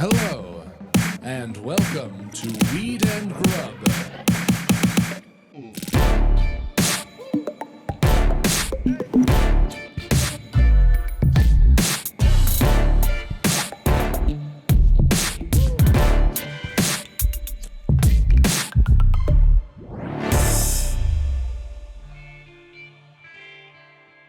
Hello, and welcome to Weed and Grub.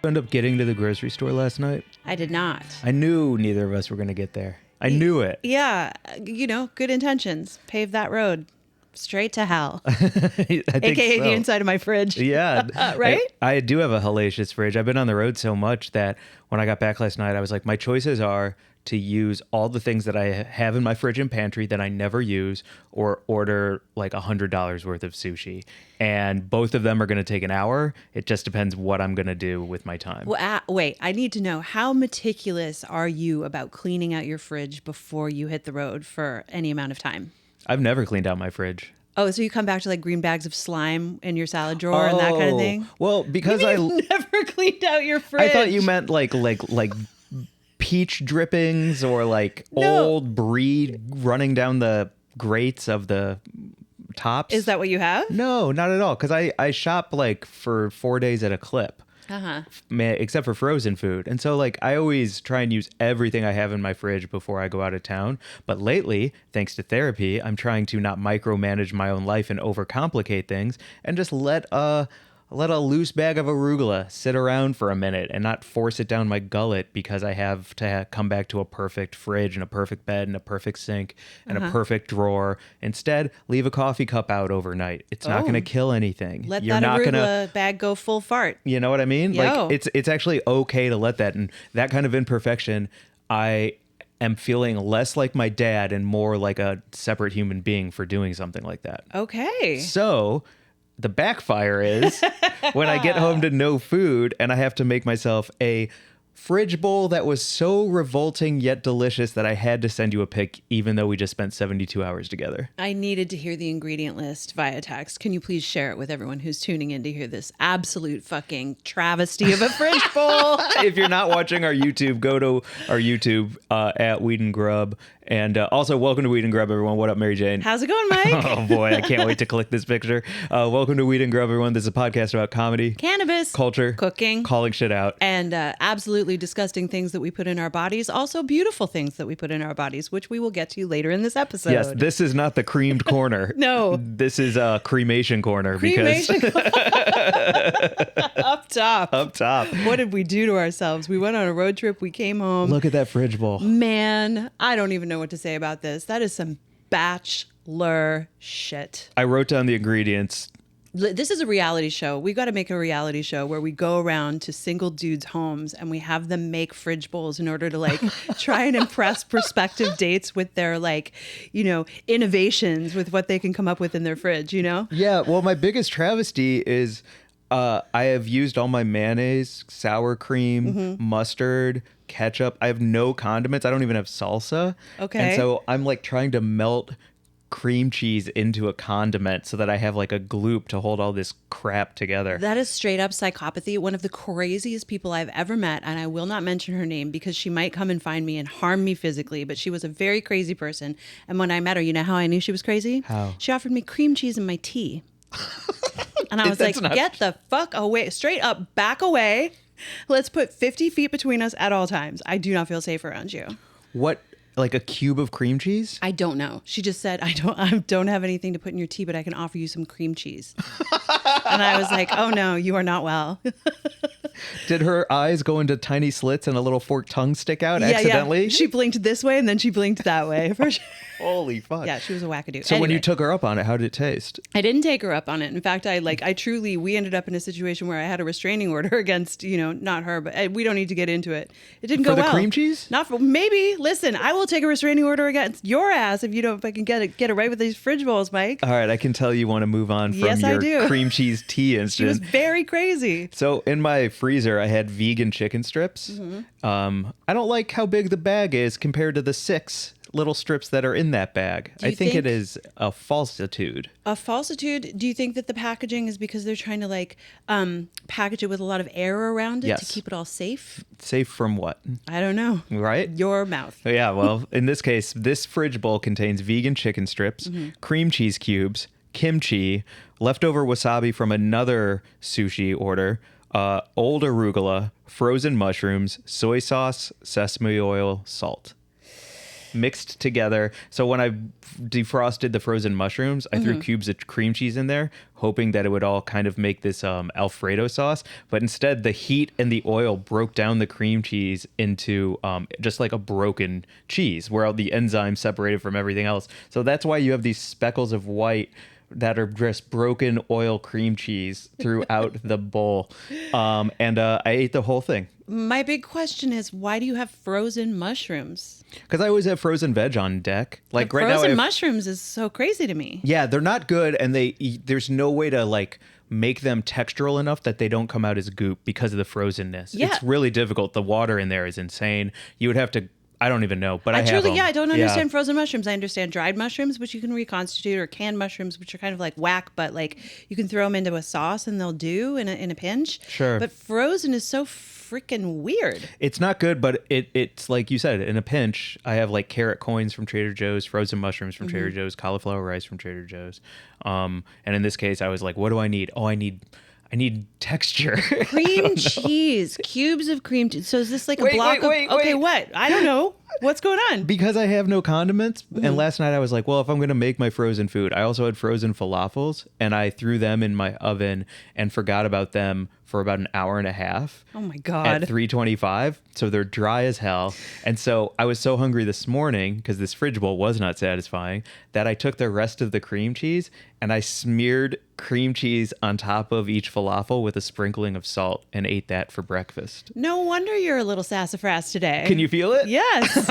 End up getting to the grocery store last night? I did not. I knew neither of us were going to get there. I knew it. Yeah, you know, good intentions. Pave that road straight to hell. I think AKA so. the inside of my fridge. Yeah. Right? I do have a hellacious fridge. I've been on the road so much that when I got back last night, I was like, my choices are to use all the things that I have in my fridge and pantry that I never use, or order like $100 worth of sushi. And both of them are going to take an hour. It just depends what I'm going to do with my time. Well, wait, I need to know, how meticulous are you about cleaning out your fridge before you hit the road for any amount of time? I've never cleaned out my fridge. Oh, so you come back to like green bags of slime in your salad drawer and that kind of thing? Well, because You've never cleaned out your fridge. I thought you meant like peach drippings or like old brie running down the grates of the tops. Is that what you have? No, not at all. Because I shop like for 4 days at a clip. Except for frozen food. And so like I always try and use everything I have in my fridge before I go out of town. But lately, thanks to therapy, I'm trying to not micromanage my own life and overcomplicate things and just let a loose bag of arugula sit around for a minute and not force it down my gullet because I have to come back to a perfect fridge and a perfect bed and a perfect sink and a perfect drawer. Instead, leave a coffee cup out overnight. It's not going to kill anything. Let You're that not arugula bag go full fart. You know what I mean? Yo. Like it's actually okay to let that. And that kind of imperfection, I am feeling less like my dad and more like a separate human being for doing something like that. Okay. So the backfire is when I get home to no food and I have to make myself a fridge bowl that was so revolting yet delicious that I had to send you a pic, even though we just spent 72 hours together. I needed to hear the ingredient list via text. Can you please share it with everyone who's tuning in to hear this absolute fucking travesty of a fridge bowl? If you're not watching our YouTube, go to our YouTube at Weed and Grub. And also, welcome to Weed and Grub, everyone. What up, Mary Jane? How's it going, Mike? Oh, boy. I can't wait to click this picture. Welcome to Weed and Grub, everyone. This is a podcast about comedy, Cannabis, culture, cooking, calling shit out, and absolutely disgusting things that we put in our bodies. Also, beautiful things that we put in our bodies, which we will get to later in this episode. Yes, this is not the creamed corner. No. This is a cremation corner. Cremation Up top. Up top. What did we do to ourselves? We went on a road trip. We came home. Look at that fridge bowl. Man, I don't even know what to say about this. That is some bachelor shit. I wrote down the ingredients. This is a reality show. We got to make a reality show where we go around to single dudes' homes and we have them make fridge bowls in order to like try and impress prospective dates with their like, you know, innovations with what they can come up with in their fridge, you know? Yeah, well, my biggest travesty is I have used all my mayonnaise, sour cream, mustard, ketchup. I have no condiments. I don't even have salsa. Okay. And so I'm like trying to melt cream cheese into a condiment so that I have like a gloop to hold all this crap together. That is straight up psychopathy. One of the craziest people I've ever met, and I will not mention her name because she might come and find me and harm me physically, but she was a very crazy person. And when I met her, you know how I knew she was crazy? How? She offered me cream cheese in my tea. And I was like, get the fuck away. Straight up, back away. Let's put 50 feet between us at all times. I do not feel safe around you. What? Like a cube of cream cheese? I don't know. She just said, I don't have anything to put in your tea, but I can offer you some cream cheese. And I was like, oh no, you are not well. Did her eyes go into tiny slits and a little forked tongue stick out accidentally? Yeah. She blinked this way and then she blinked that way. For sure. Holy fuck. Yeah, she was a wackadoo. So when you took her up on it, how did it taste? I didn't take her up on it. In fact, we ended up in a situation where I had a restraining order against, you know, not her, but we don't need to get into it. It didn't go well. For the cream cheese? Not for, maybe. Listen, I will take a restraining order against your ass if I can get it right with these fridge bowls, Mike. All right, I can tell you want to move on from Yes, I your do. cream cheese tea incident. She was very crazy. So in my freezer, I had vegan chicken strips. I don't like how big the bag is compared to the 6 little strips that are in that bag. I think it is a falsitude. A falsitude? Do you think that the packaging is because they're trying to like package it with a lot of air around it to keep it all safe? Safe from what? I don't know. Right? Your mouth. Yeah, well, in this case, this fridge bowl contains vegan chicken strips, cream cheese cubes, kimchi, leftover wasabi from another sushi order, old arugula, frozen mushrooms, soy sauce, sesame oil, salt. Mixed together. So when I defrosted the frozen mushrooms, I threw cubes of cream cheese in there, hoping that it would all kind of make this Alfredo sauce. But instead, the heat and the oil broke down the cream cheese into just like a broken cheese, where all the enzymes separated from everything else. So that's why you have these speckles of white that are just broken oil cream cheese throughout the bowl. And I ate the whole thing. My big question is, why do you have frozen mushrooms? Because I always have frozen veg on deck. Like But right now, frozen mushrooms is so crazy to me. yeah, they're not good, and there's no way to like make them textural enough that they don't come out as goop because of the frozenness. Yeah. It's really difficult. The water in there is insane. You would have to. I don't even know, but I have truly, them. yeah, I don't understand frozen mushrooms. I understand dried mushrooms, which you can reconstitute, or canned mushrooms, which are kind of like whack, but like you can throw them into a sauce and they'll do in a pinch. Sure. But frozen is so freaking weird. It's not good, but it's like you said, in a pinch, I have like carrot coins from Trader Joe's, frozen mushrooms from Trader Joe's, cauliflower rice from Trader Joe's. And in this case, I was like, what do I need? Oh, I need texture. Cream cheese, cubes of cream cheese. So is this like a Wait, block wait, of... Okay, wait. what? I don't know. What's going on? Because I have no condiments. And last night I was like, well, if I'm going to make my frozen food, I also had frozen falafels, and I threw them in my oven and forgot about them for about an hour and a half. Oh my God. At 325. So they're dry as hell. And so I was so hungry this morning, because this fridge bowl was not satisfying, that I took the rest of the cream cheese and I smeared cream cheese on top of each falafel with a sprinkling of salt and ate that for breakfast. No wonder you're a little sassafras today. Can you feel it? Yes.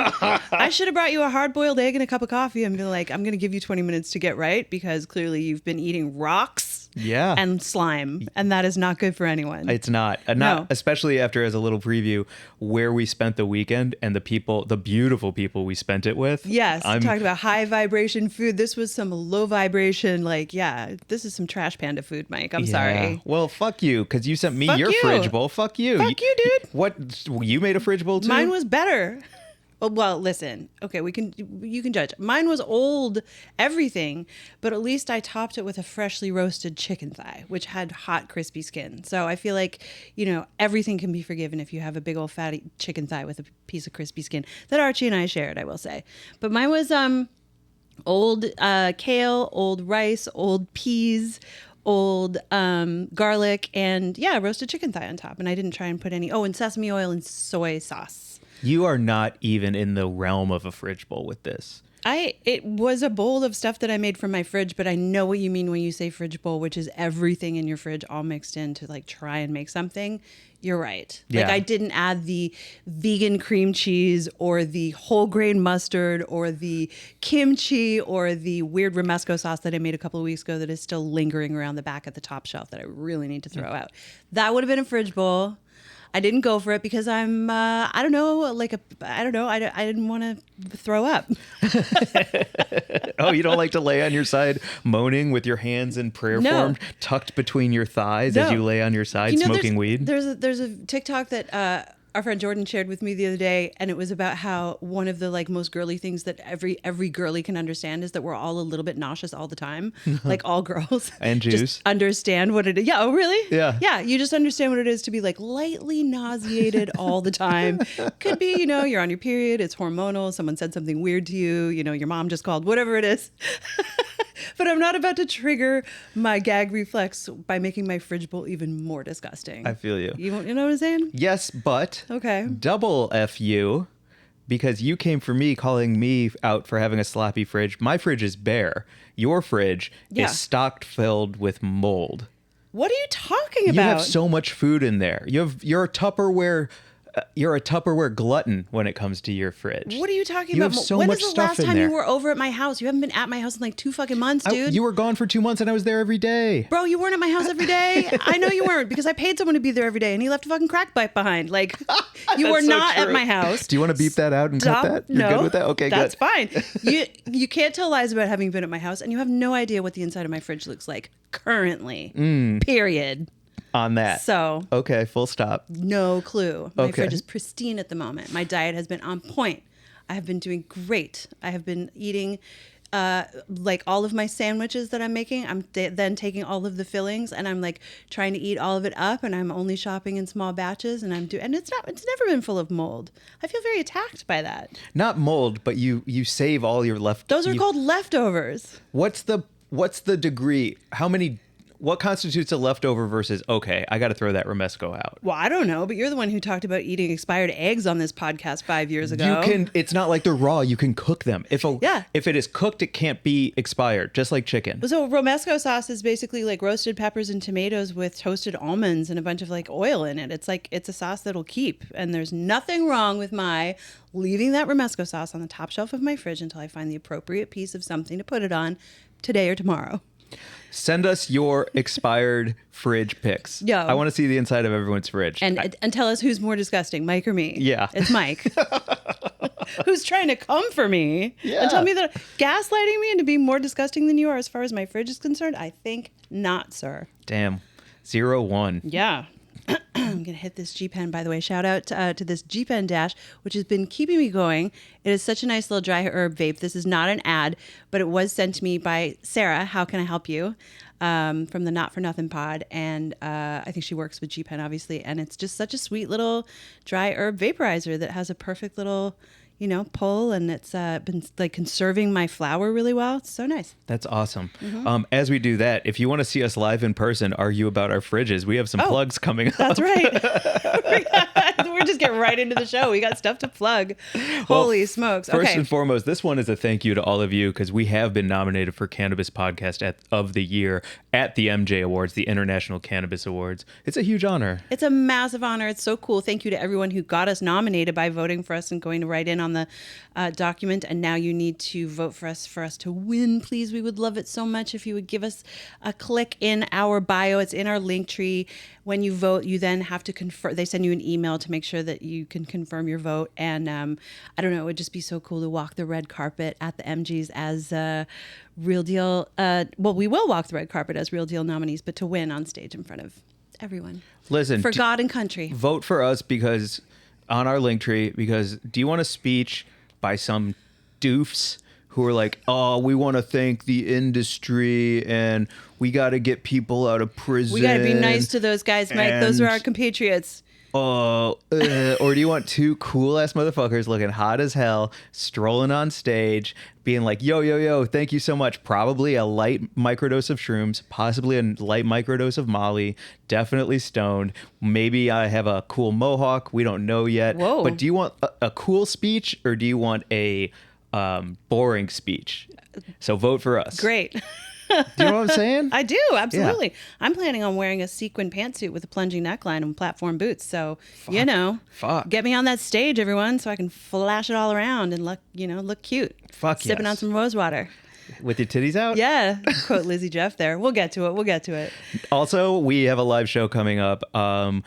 I should have brought you a hard-boiled egg and a cup of coffee and be like, I'm going to give you 20 minutes to get right, because clearly you've been eating rocks and slime, and that is not good for anyone. It's not. No. Especially after, as a little preview, where we spent the weekend and the beautiful people we spent it with. Yes. Talking about high vibration food. This was some low vibration, this is some trash panda food, Mike. I'm sorry. Well, fuck you, because you sent me Fuck your you. fridge bowl. Fuck you. Fuck you, dude. What? You made a fridge bowl too? Mine was better. Well, listen. Okay, you can judge. Mine was old everything, but at least I topped it with a freshly roasted chicken thigh, which had hot, crispy skin. So I feel like, everything can be forgiven if you have a big old fatty chicken thigh with a piece of crispy skin that Archie and I shared, I will say. But mine was old kale, old rice, old peas, old garlic, and roasted chicken thigh on top. And I didn't try and put any, and sesame oil and soy sauce. You are not even in the realm of a fridge bowl with this. It was a bowl of stuff that I made from my fridge, but I know what you mean when you say fridge bowl, which is everything in your fridge all mixed in to try and make something. You're right. Yeah. I didn't add the vegan cream cheese or the whole grain mustard or the kimchi or the weird romesco sauce that I made a couple of weeks ago that is still lingering around the back at the top shelf that I really need to throw out. That would have been a fridge bowl. I didn't go for it because I'm, I didn't want to throw up. Oh, you don't like to lay on your side moaning with your hands in prayer form tucked between your thighs as you lay on your side smoking weed? There's a TikTok that our friend Jordan shared with me the other day, and it was about how one of the most girly things that every girly can understand is that we're all a little bit nauseous all the time, like all girls. And just Jews. understand what it is. Yeah. Oh, really? Yeah. Yeah. You just understand what it is to be lightly nauseated all the time. Could be, you're on your period. It's hormonal. Someone said something weird to you. Your mom just called. Whatever it is. But I'm not about to trigger my gag reflex by making my fridge bowl even more disgusting. I feel you. You know what I'm saying? Yes, but Okay. double F you, because you came for me calling me out for having a sloppy fridge. My fridge is bare. Your fridge is stocked filled with mold. What are you talking about? You have so much food in there. Your Tupperware you're a Tupperware glutton when it comes to your fridge. What are you talking You about? have so when much is the stuff last in time there. you were over at my house? You haven't been at my house in like 2 fucking months, dude. You were gone for 2 months and I was there every day. Bro, you weren't at my house every day. I know you weren't because I paid someone to be there every day and he left a fucking crack pipe behind. Like, you were so not at true. my house. Do you want to beep that out and Stop. cut that? You're No, good with that? Okay, that's good. fine. You can't tell lies about having been at my house and you have no idea what the inside of my fridge looks like currently. Period. On that. So, Okay, full stop. no clue. My Okay. fridge is pristine at the moment. My diet has been on point. I have been doing great. I have been eating like all of my sandwiches that I'm making. I'm then taking all of the fillings and I'm like trying to eat all of it up. And I'm only shopping in small batches. And and it's never been full of mold. I feel very attacked by that. Not mold, but you save all your left. Those are called leftovers. What's the degree? What constitutes a leftover versus, okay, I got to throw that Romesco out? Well, I don't know, but you're the one who talked about eating expired eggs on this podcast 5 years ago. It's not like they're raw. You can cook them. If it is cooked, it can't be expired, just like chicken. So Romesco sauce is basically like roasted peppers and tomatoes with toasted almonds and a bunch of like oil in it. It's a sauce that'll keep. And there's nothing wrong with my leaving that Romesco sauce on the top shelf of my fridge until I find the appropriate piece of something to put it on today or tomorrow. Send us your expired fridge pics. Yo. I want to see the inside of everyone's fridge. And tell us who's more disgusting, Mike or me. Yeah. It's Mike. Who's trying to come for me Yeah. and tell me that gaslighting me into being more disgusting than you are as far as my fridge is concerned? I think not, sir. Damn. 0-1. Yeah. I'm going to hit this G-Pen, by the way. Shout out to this G-Pen Dash, which has been keeping me going. It is such a nice little dry herb vape. This is not an ad, but it was sent to me by Sarah. How can I help you? From the Not For Nothing pod. And I think she works with G-Pen, obviously. And it's just such a sweet little dry herb vaporizer that has a perfect little, pull. And it's been like conserving my flower really well. It's so nice. That's awesome. As we do that, if you want to see us live in person, argue about our fridges, we have some plugs coming up. That's right. We're just getting right into the show. We got stuff to plug. Holy smokes. First Okay. and foremost, this one is a thank you to all of you because we have been nominated for Cannabis Podcast of the Year at the EmJay Awards, the International Cannabis Awards. It's a huge honor. It's a massive honor. It's so cool. Thank you to everyone who got us nominated by voting for us and going to write in on the document. And now you need to vote for us to win. Please, we would love it so much if you would give us a click in our bio. It's in our link tree. When you vote, you then have to confirm. They send you an email to make sure that you can confirm your vote. And I don't know, it would just be so cool to walk the red carpet at the EmJays as Real Deal. Well, we will walk the red carpet as Real Deal nominees, but to win on stage in front of everyone. Listen, For God and country. vote for us because on our link tree, because do you want a speech by some doofs who are like, oh, we want to thank the industry and we got to get people out of prison. We got to be nice to those guys, Mike. Those are and- our compatriots. or do you want two cool ass motherfuckers looking hot as hell, strolling on stage, being like, yo, yo, yo, thank you so much. Probably a light microdose of shrooms, possibly a light microdose of Molly, definitely stoned. Maybe I have a cool mohawk. We don't know yet. Whoa. But do you want a cool speech or do you want a boring speech? So vote for us. Great. Do you know what I'm saying? I do, absolutely. I'm planning on wearing a sequin pantsuit with a plunging neckline and platform boots. So, Fuck. get me on that stage, everyone, so I can flash it all around and look cute. Fuck Sipping yes. on some rose water. With your titties out? Yeah. Quote Lizzie Jeff there. We'll get to it. Also, we have a live show coming up. I'm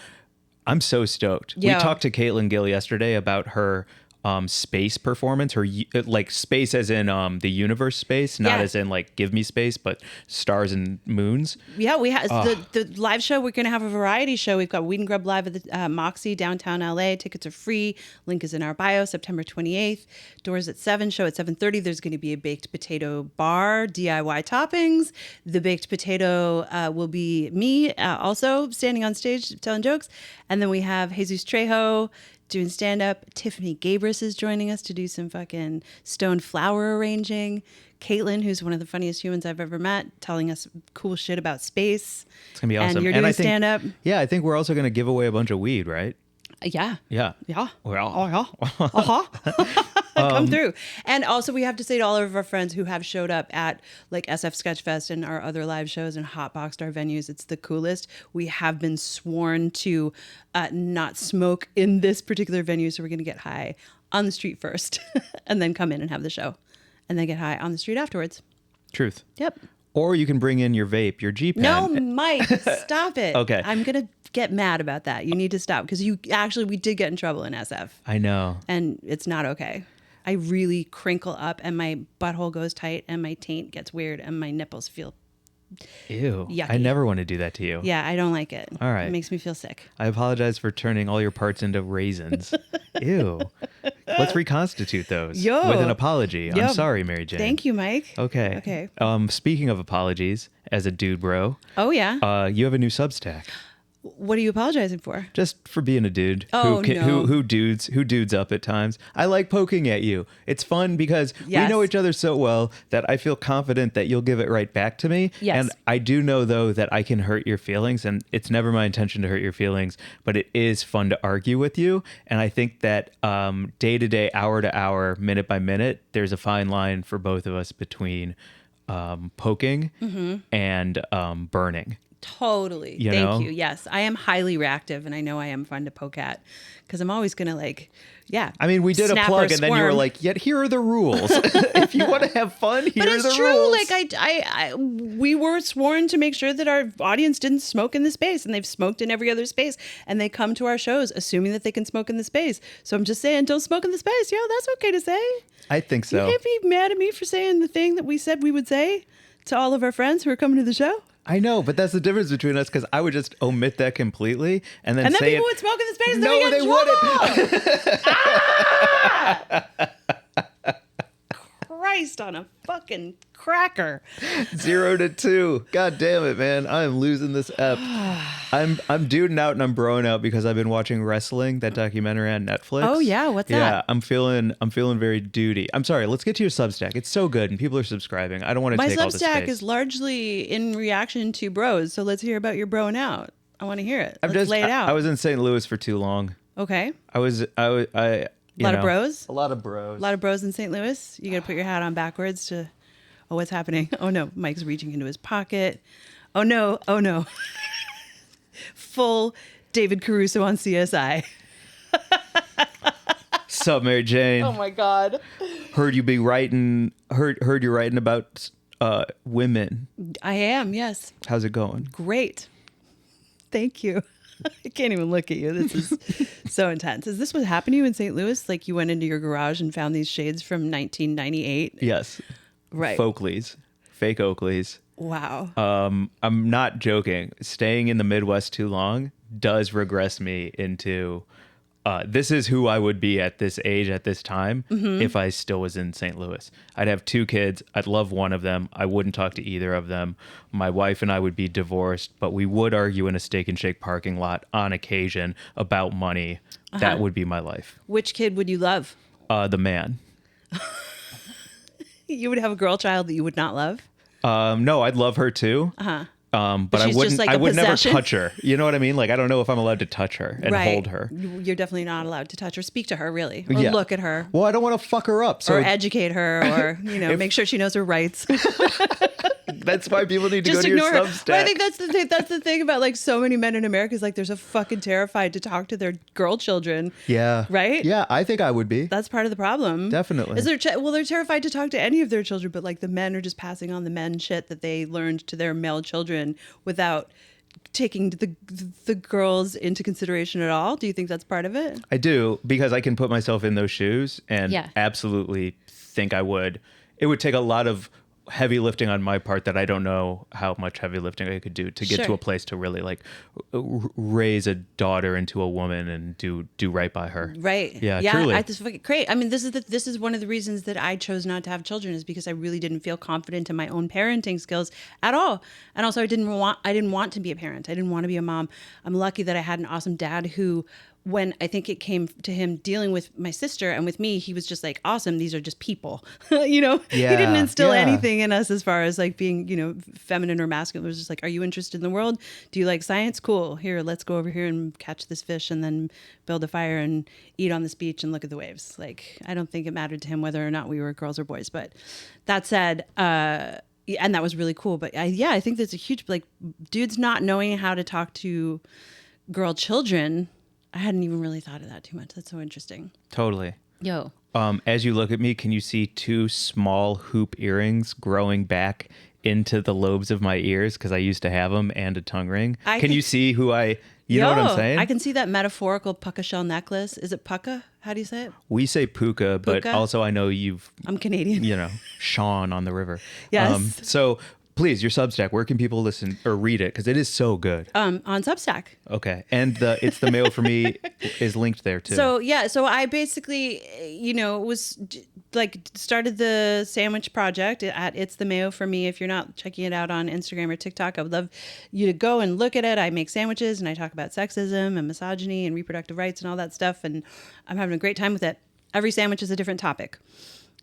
so stoked. Yeah. We talked to Caitlin Gill yesterday about her space performance, her like space as in the universe space, not Yeah. as in like give me space, but stars and moons. Yeah, we have the live show. We're going to have a variety show. We've got Weed and Grub live at the Moxy downtown LA. Tickets are free. Link is in our bio. September 28th. Doors at 7. Show at 7:30. There's going to be a baked potato bar, DIY toppings. The baked potato will be me also standing on stage telling jokes, and then we have Jesus Trejo doing stand-up. Tiffany Gabris is joining us to do some fucking stone flower arranging. Caitlin, who's one of the funniest humans I've ever met, telling us cool shit about space. It's gonna be awesome. And you're I doing think, stand-up. Yeah, I think we're also gonna give away a bunch of weed, right? Yeah. Yeah. Yeah. Well. Oh, yeah. Uh-huh. Come through. And also we have to say to all of our friends who have showed up at like SF Sketchfest and our other live shows and hotboxed our venues, it's the coolest. We have been sworn to not smoke in this particular venue, so we're going to get high on the street first and then come in and have the show and then get high on the street afterwards. Truth. Yep. Or you can bring in your vape, your G-Pen. No, Mike, stop it. Okay. I'm going to get mad about that. You need to stop because we did get in trouble in SF. I know. And it's not okay. I really crinkle up and my butthole goes tight and my taint gets weird and my nipples feel Ew. yucky. I never want to do that to you. Yeah, I don't like it. All right. It makes me feel sick. I apologize for turning all your parts into raisins. Ew. Let's reconstitute those with an apology. I'm sorry, Mary Jane. Thank you, Mike. Okay. Speaking of apologies, as a dude bro. Oh, yeah. You have a new Substack. What are you apologizing for? Just for being a dude Oh, no. who dudes up at times. I like poking at you. It's fun because Yes. we know each other so well that I feel confident that you'll give it right back to me. Yes. And I do know though that I can hurt your feelings, and it's never my intention to hurt your feelings, but it is fun to argue with you. And I think that day to day, hour to hour, minute by minute, there's a fine line for both of us between poking and burning. Totally. You Thank know? you. Yes, I am highly reactive and I know I am fun to poke at because I'm always going to I mean, we did a snap or plug and then you were squirm. like, yet here are the rules. If you want to have fun, here But are it's the true. rules. Like we were sworn to make sure that our audience didn't smoke in the space, and they've smoked in every other space, and they come to our shows assuming that they can smoke in the space. So I'm just saying, don't smoke in the space. Yo, that's okay to say. I think so. You can't be mad at me for saying the thing that we said we would say to all of our friends who are coming to the show. I know, but that's the difference between us because I would just omit that completely and then say people it. would smoke in the space. And No, then we get they in trouble. Christ on a fucking cracker. 0 to 2. God damn it, man! I am losing this ep. I'm duding out and I'm broing out because I've been watching wrestling, that documentary on Netflix. Oh yeah, what's Yeah, that? I'm feeling very duty. I'm sorry. Let's get to your Substack. It's so good and people are subscribing. I don't want to My take all the Substack space. is largely in reaction to bros, so let's hear about your broing out. I want to hear it. Let's lay it out. I was in St. Louis for too long. Okay. A lot of bros? A lot of bros. A lot of bros in St. Louis. You got to put your hat on backwards to. Oh, what's happening? Oh no, Mike's reaching into his pocket. Oh no. Oh no. Full David Caruso on CSI. Sup, Mary Jane? Oh my God. Heard you writing about women. I am, yes. How's it going? Great. Thank you. I can't even look at you. This is so intense. Is this what happened to you in St. Louis? Like you went into your garage and found these shades from 1998? Yes. Right. Folkleys. Fake Oakleys. Wow. I'm not joking. Staying in the Midwest too long does regress me into this is who I would be at this age, at this time, if I still was in St. Louis. I'd have 2 kids. I'd love one of them. I wouldn't talk to either of them. My wife and I would be divorced, but we would argue in a Steak and Shake parking lot on occasion about money. That would be my life. Which kid would you love? The man. You would have a girl child that you would not love? No, I'd love her too. But I she's just wouldn't. like I a would never possession? touch her. You know what I mean? Like I don't know if I'm allowed to touch her and hold her. You're definitely not allowed to touch her, speak to her, really, or Yeah. look at her, Well, I don't want to fuck her up. So or educate her, or make sure she knows her rights. that's why people need to Just go to your ignore her. Substack. But I think that's the thing. That's the thing about like so many men in America is like they're so fucking terrified to talk to their girl children. Yeah. Right? Yeah, I think I would be. That's part of the problem. Definitely. Is they're terrified to talk to any of their children, but like the men are just passing on the men shit that they learned to their male children without taking the girls into consideration at all. Do you think that's part of it? I do, because I can put myself in those shoes and Yeah. absolutely think I would. It would take a lot of heavy lifting on my part that I don't know how much heavy lifting I could do to get Sure. to a place to really like raise a daughter into a woman and do right by her. Right. Yeah, Yeah. truly. It's fucking great. I mean, this is one of the reasons that I chose not to have children is because I really didn't feel confident in my own parenting skills at all. And also I didn't want to be a parent. I didn't want to be a mom. I'm lucky that I had an awesome dad who when I think it came to him dealing with my sister and with me, he was just like, awesome, these are just people. He didn't instill anything in us as far as like being, feminine or masculine. It was just like, are you interested in the world? Do you like science? Cool. Here, let's go over here and catch this fish and then build a fire and eat on this beach and look at the waves. Like, I don't think it mattered to him whether or not we were girls or boys. But that said, and that was really cool. But I think there's a huge, like, dudes not knowing how to talk to girl children. I hadn't even really thought of that too much. That's so interesting. Totally. Yo. As you look at me, can you see two small hoop earrings growing back into the lobes of my ears? Because I used to have them, and a tongue ring. Can you see who you know what I'm saying? I can see that metaphorical puka shell necklace. Is it puka? How do you say it? We say puka, but also I know I'm Canadian. Sean on the river. Yes. So please, your Substack, where can people listen or read it? Because it is so good. On Substack. Okay. And It's the Mail for Me is linked there too. So I basically, was like started the sandwich project at It's the Mayo for Me. If you're not checking it out on Instagram or TikTok, I would love you to go and look at it. I make sandwiches and I talk about sexism and misogyny and reproductive rights and all that stuff. And I'm having a great time with it. Every sandwich is a different topic.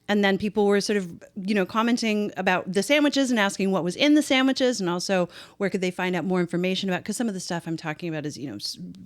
And then people were sort of, commenting about the sandwiches and asking what was in the sandwiches and also where could they find out more information about, because some of the stuff I'm talking about is,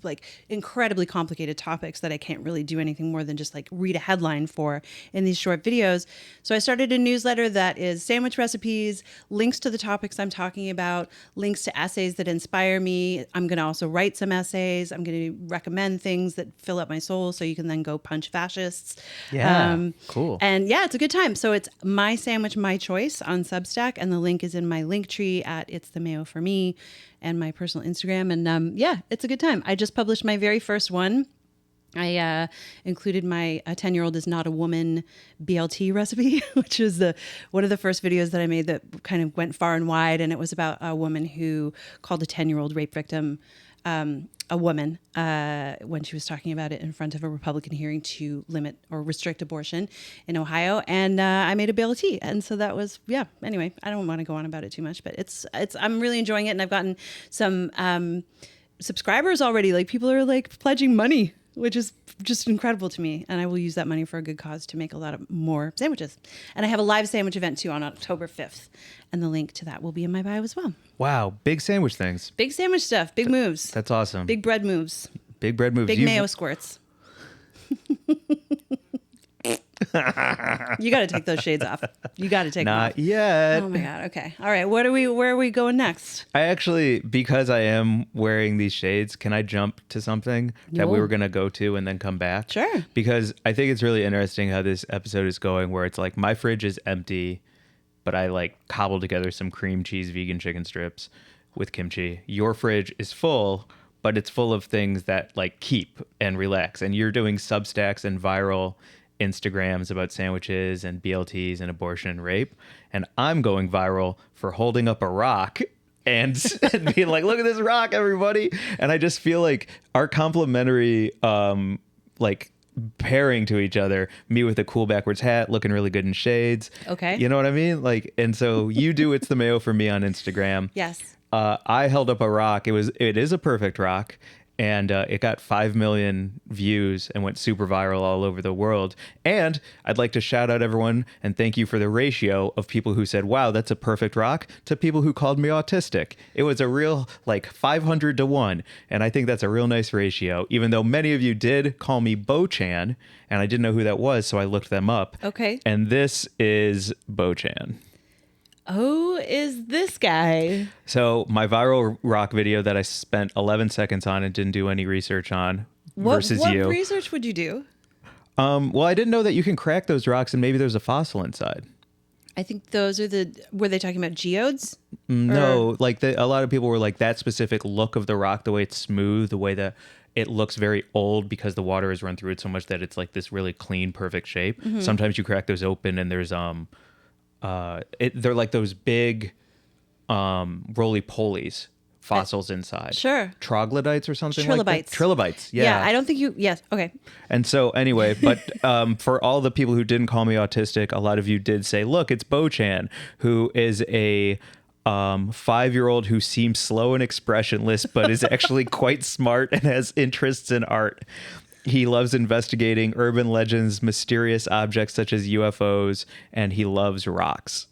like incredibly complicated topics that I can't really do anything more than just like read a headline for in these short videos. So I started a newsletter that is sandwich recipes, links to the topics I'm talking about, links to essays that inspire me. I'm going to also write some essays. I'm going to recommend things that fill up my soul so you can then go punch fascists. Yeah, cool. And it's a good time. So it's My Sandwich, My Choice on Substack. And the link is in my link tree at It's the Mayo for Me and my personal Instagram. And it's a good time. I just published my very first one. I included my 10-year-old is not a woman BLT recipe, which is one of the first videos that I made that kind of went far and wide. And it was about a woman who called a 10-year-old rape victim a woman when she was talking about it in front of a Republican hearing to limit or restrict abortion in Ohio. And I made a BLT. And so that was, anyway, I don't want to go on about it too much, but I'm really enjoying it. And I've gotten some subscribers already. Like people are like pledging money, which is just incredible to me. And I will use that money for a good cause to make a lot of more sandwiches. And I have a live sandwich event too on October 5th. And the link to that will be in my bio as well. Wow. Big sandwich things. Big sandwich stuff. Big moves. That's awesome. Big bread moves. Big bread moves. Big mayo squirts. You got to take those shades off. You got to take them off. Not yet. Oh my God. Okay. All right. Where are we going next? I actually, because I am wearing these shades, can I jump to something that we were going to go to and then come back? Sure. Because I think it's really interesting how this episode is going, where it's like my fridge is empty, but I like cobbled together some cream cheese vegan chicken strips with kimchi. Your fridge is full, but it's full of things that like keep and relax. And you're doing Substacks and viral Instagrams about sandwiches and BLTs and abortion and rape. And I'm going viral for holding up a rock and being like, look at this rock, everybody. And I just feel like our complementary, like pairing to each other, me with a cool backwards hat, looking really good in shades. Okay. You know what I mean? Like, and so you do It's the Mayo for Me on Instagram. Yes. I held up a rock. It is a perfect rock. And it got 5 million views and went super viral all over the world. And I'd like to shout out everyone and thank you for the ratio of people who said, wow, that's a perfect rock, to people who called me autistic. It was a real like 500 to 1. And I think that's a real nice ratio, even though many of you did call me Bo-chan. And I didn't know who that was, so I looked them up. Okay. And this is Bo-chan. Who is this guy? So my viral rock video that I spent 11 seconds on and didn't do any research on versus you. What research would you do? Well, I didn't know that you can crack those rocks and maybe there's a fossil inside. I think those are were they talking about geodes? No, like a lot of people were like that specific look of the rock, the way it's smooth, the way that it looks very old because the water has run through it so much that it's like this really clean, perfect shape. Mm-hmm. Sometimes you crack those open and there's they're like those big roly-polies fossils inside. Sure. Troglodytes or something Trilobites. like that? Trilobites, yeah. I don't think yes, okay. And so anyway, but for all the people who didn't call me autistic, a lot of you did say, look, it's Bo-chan, who is a 5-year-old who seems slow and expressionless, but is actually quite smart and has interests in art. He loves investigating urban legends, mysterious objects such as UFOs, and he loves rocks.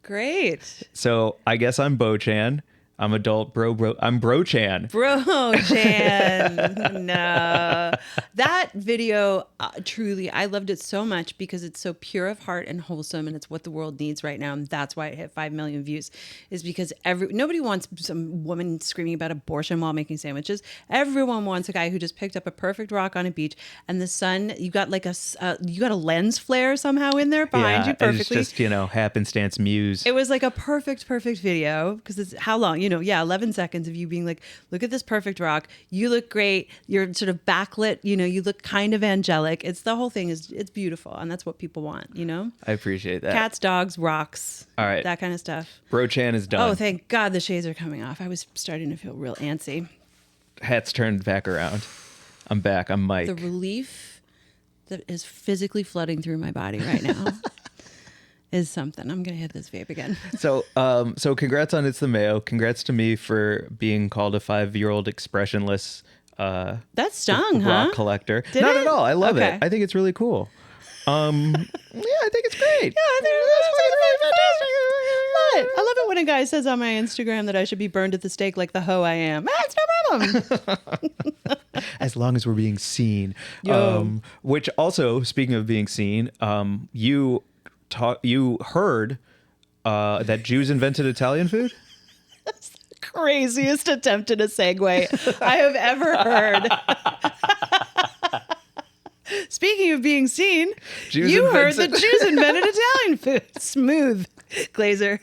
Great. So I guess I'm Bo-chan. I'm adult I'm Bro-chan. Bro-chan. No. That video, truly, I loved it so much because it's so pure of heart and wholesome, and it's what the world needs right now. And that's why it hit 5 million views, is because nobody wants some woman screaming about abortion while making sandwiches. Everyone wants a guy who just picked up a perfect rock on a beach, and the sun, you got like you got a lens flare somehow in there behind you perfectly. And it's just, happenstance muse. It was like a perfect video, because it's how long? 11 seconds of you being like, look at this perfect rock. You look great. You're sort of backlit. You look kind of angelic. It's the whole thing it's beautiful. And that's what people want, I appreciate that. Cats, dogs, rocks. All right. That kind of stuff. Bro-chan is done. Oh, thank God the shades are coming off. I was starting to feel real antsy. Hat's turned back around. I'm back. I'm Mike. The relief that is physically flooding through my body right now is something. I'm gonna hit this vape again. So congrats on It's the Mayo. Congrats to me for being called a 5-year-old expressionless that stung, rock huh? collector. Did Not it? at all. I love Okay. it. I think it's really cool. Yeah, I think it's great. Yeah, I think that's really fantastic. I love it when a guy says on my Instagram that I should be burned at the stake like the hoe I am. That's no problem. As long as we're being seen. Yo. Which also, speaking of being seen, you heard that Jews invented Italian food? That's the craziest attempt at a segue I have ever heard. Speaking of being seen, you heard that Jews invented Italian food. Smooth. Glazer.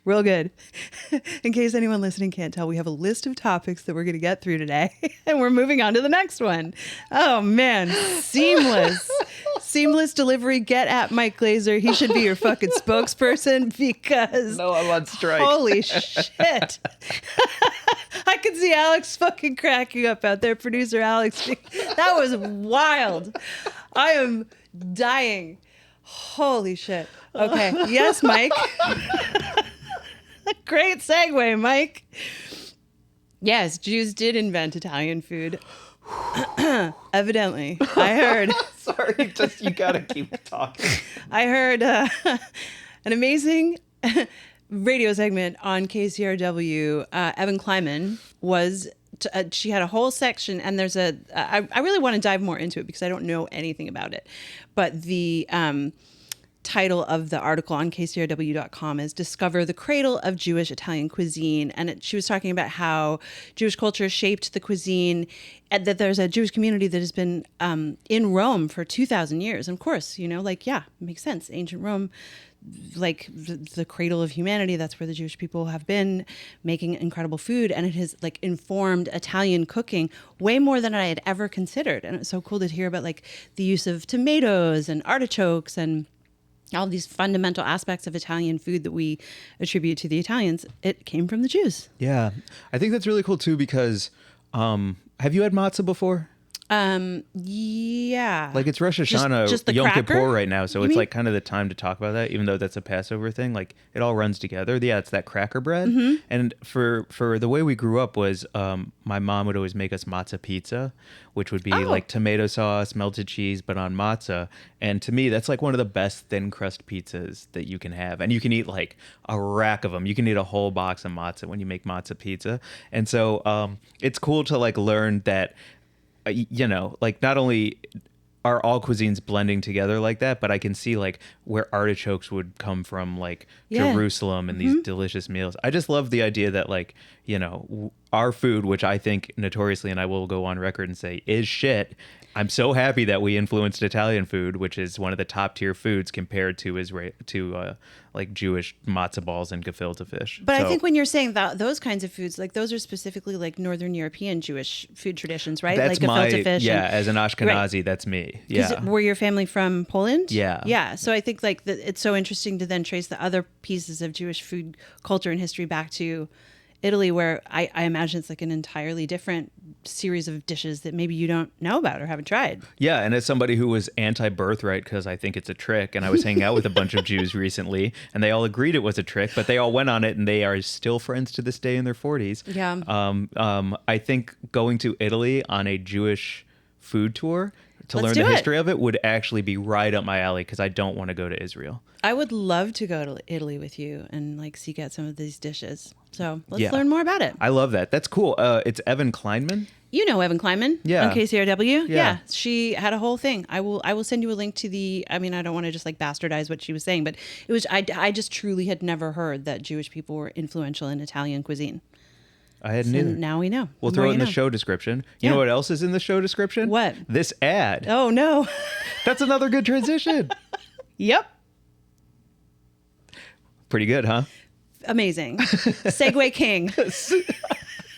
Real good. In case anyone listening can't tell, we have a list of topics that we're going to get through today, and we're moving on to the next one. Oh, man. Seamless. Seamless delivery. Get at Mike Glazer. He should be your fucking spokesperson because... No, I'm on strike. Holy shit. I could see Alex fucking cracking up out there. Producer Alex. That was wild. I am dying. Holy shit. Okay. Yes, Mike. Great segue, Mike. Yes, Jews did invent Italian food. Evidently. I heard. Sorry, you gotta keep talking. I heard an amazing radio segment on KCRW. Evan Kleiman was... she had a whole section, and there's I really want to dive more into it because I don't know anything about it. But the title of the article on kcrw.com is Discover the Cradle of Jewish Italian Cuisine. And she was talking about how Jewish culture shaped the cuisine, and that there's a Jewish community that has been in Rome for 2,000 years. And of course, makes sense. Ancient Rome, like the cradle of humanity, that's where the Jewish people have been making incredible food, and it has like informed Italian cooking way more than I had ever considered. And it's so cool to hear about like the use of tomatoes and artichokes and all these fundamental aspects of Italian food that we attribute to the Italians. It came from the Jews. Yeah, I think that's really cool too because have you had matzah before? Yeah. Like it's Rosh Hashanah, just the Yom cracker? Kippur right now, so You it's mean? like kind of the time to talk about that, even though that's a Passover thing. Like it all runs together. Yeah, it's that cracker bread. Mm-hmm. And for the way we grew up was my mom would always make us matzah pizza, which would be like tomato sauce, melted cheese, but on matzah. And to me, that's like one of the best thin crust pizzas that you can have. And you can eat like a rack of them. You can eat a whole box of matzah when you make matzah pizza. And so it's cool to like learn that like not only are all cuisines blending together like that, but I can see like where artichokes would come from, like Jerusalem and these delicious meals. I just love the idea that like, our food, which I think notoriously, and I will go on record and say is shit. I'm so happy that we influenced Italian food, which is one of the top tier foods compared to like Jewish matzo balls and gefilte fish. But I think when you're saying that those kinds of foods, like those are specifically like Northern European Jewish food traditions, right? That's like gefilte fish. Yeah, as an Ashkenazi, that's me. Yeah. Were your family from Poland? Yeah. Yeah. So I think like it's so interesting to then trace the other pieces of Jewish food culture and history back to Italy, where I imagine it's like an entirely different series of dishes that maybe you don't know about or haven't tried. Yeah, and as somebody who was anti-birthright because I think it's a trick, and I was hanging out with a bunch of Jews recently, and they all agreed it was a trick, but they all went on it, and they are still friends to this day in their 40s. Yeah. I think going to Italy on a Jewish food tour to Let's learn do the it. history of it would actually be right up my alley because I don't want to go to Israel. I would love to go to Italy with you and like seek out some of these dishes. So let's Yeah. learn more about it. I love that. That's cool. It's Evan Kleinman. You know Evan Kleinman Yeah. on KCRW. Yeah. She had a whole thing. I will send you a link to the. I mean, I don't want to just like bastardize what she was saying, but it was. I just truly had never heard that Jewish people were influential in Italian cuisine. I hadn't either. And now we know. We'll The throw more it in you the know. show description. You Yeah. know what else is in the show description? What? This ad. Oh no. That's another good transition. Yep. Pretty good, huh? Amazing. Segue King.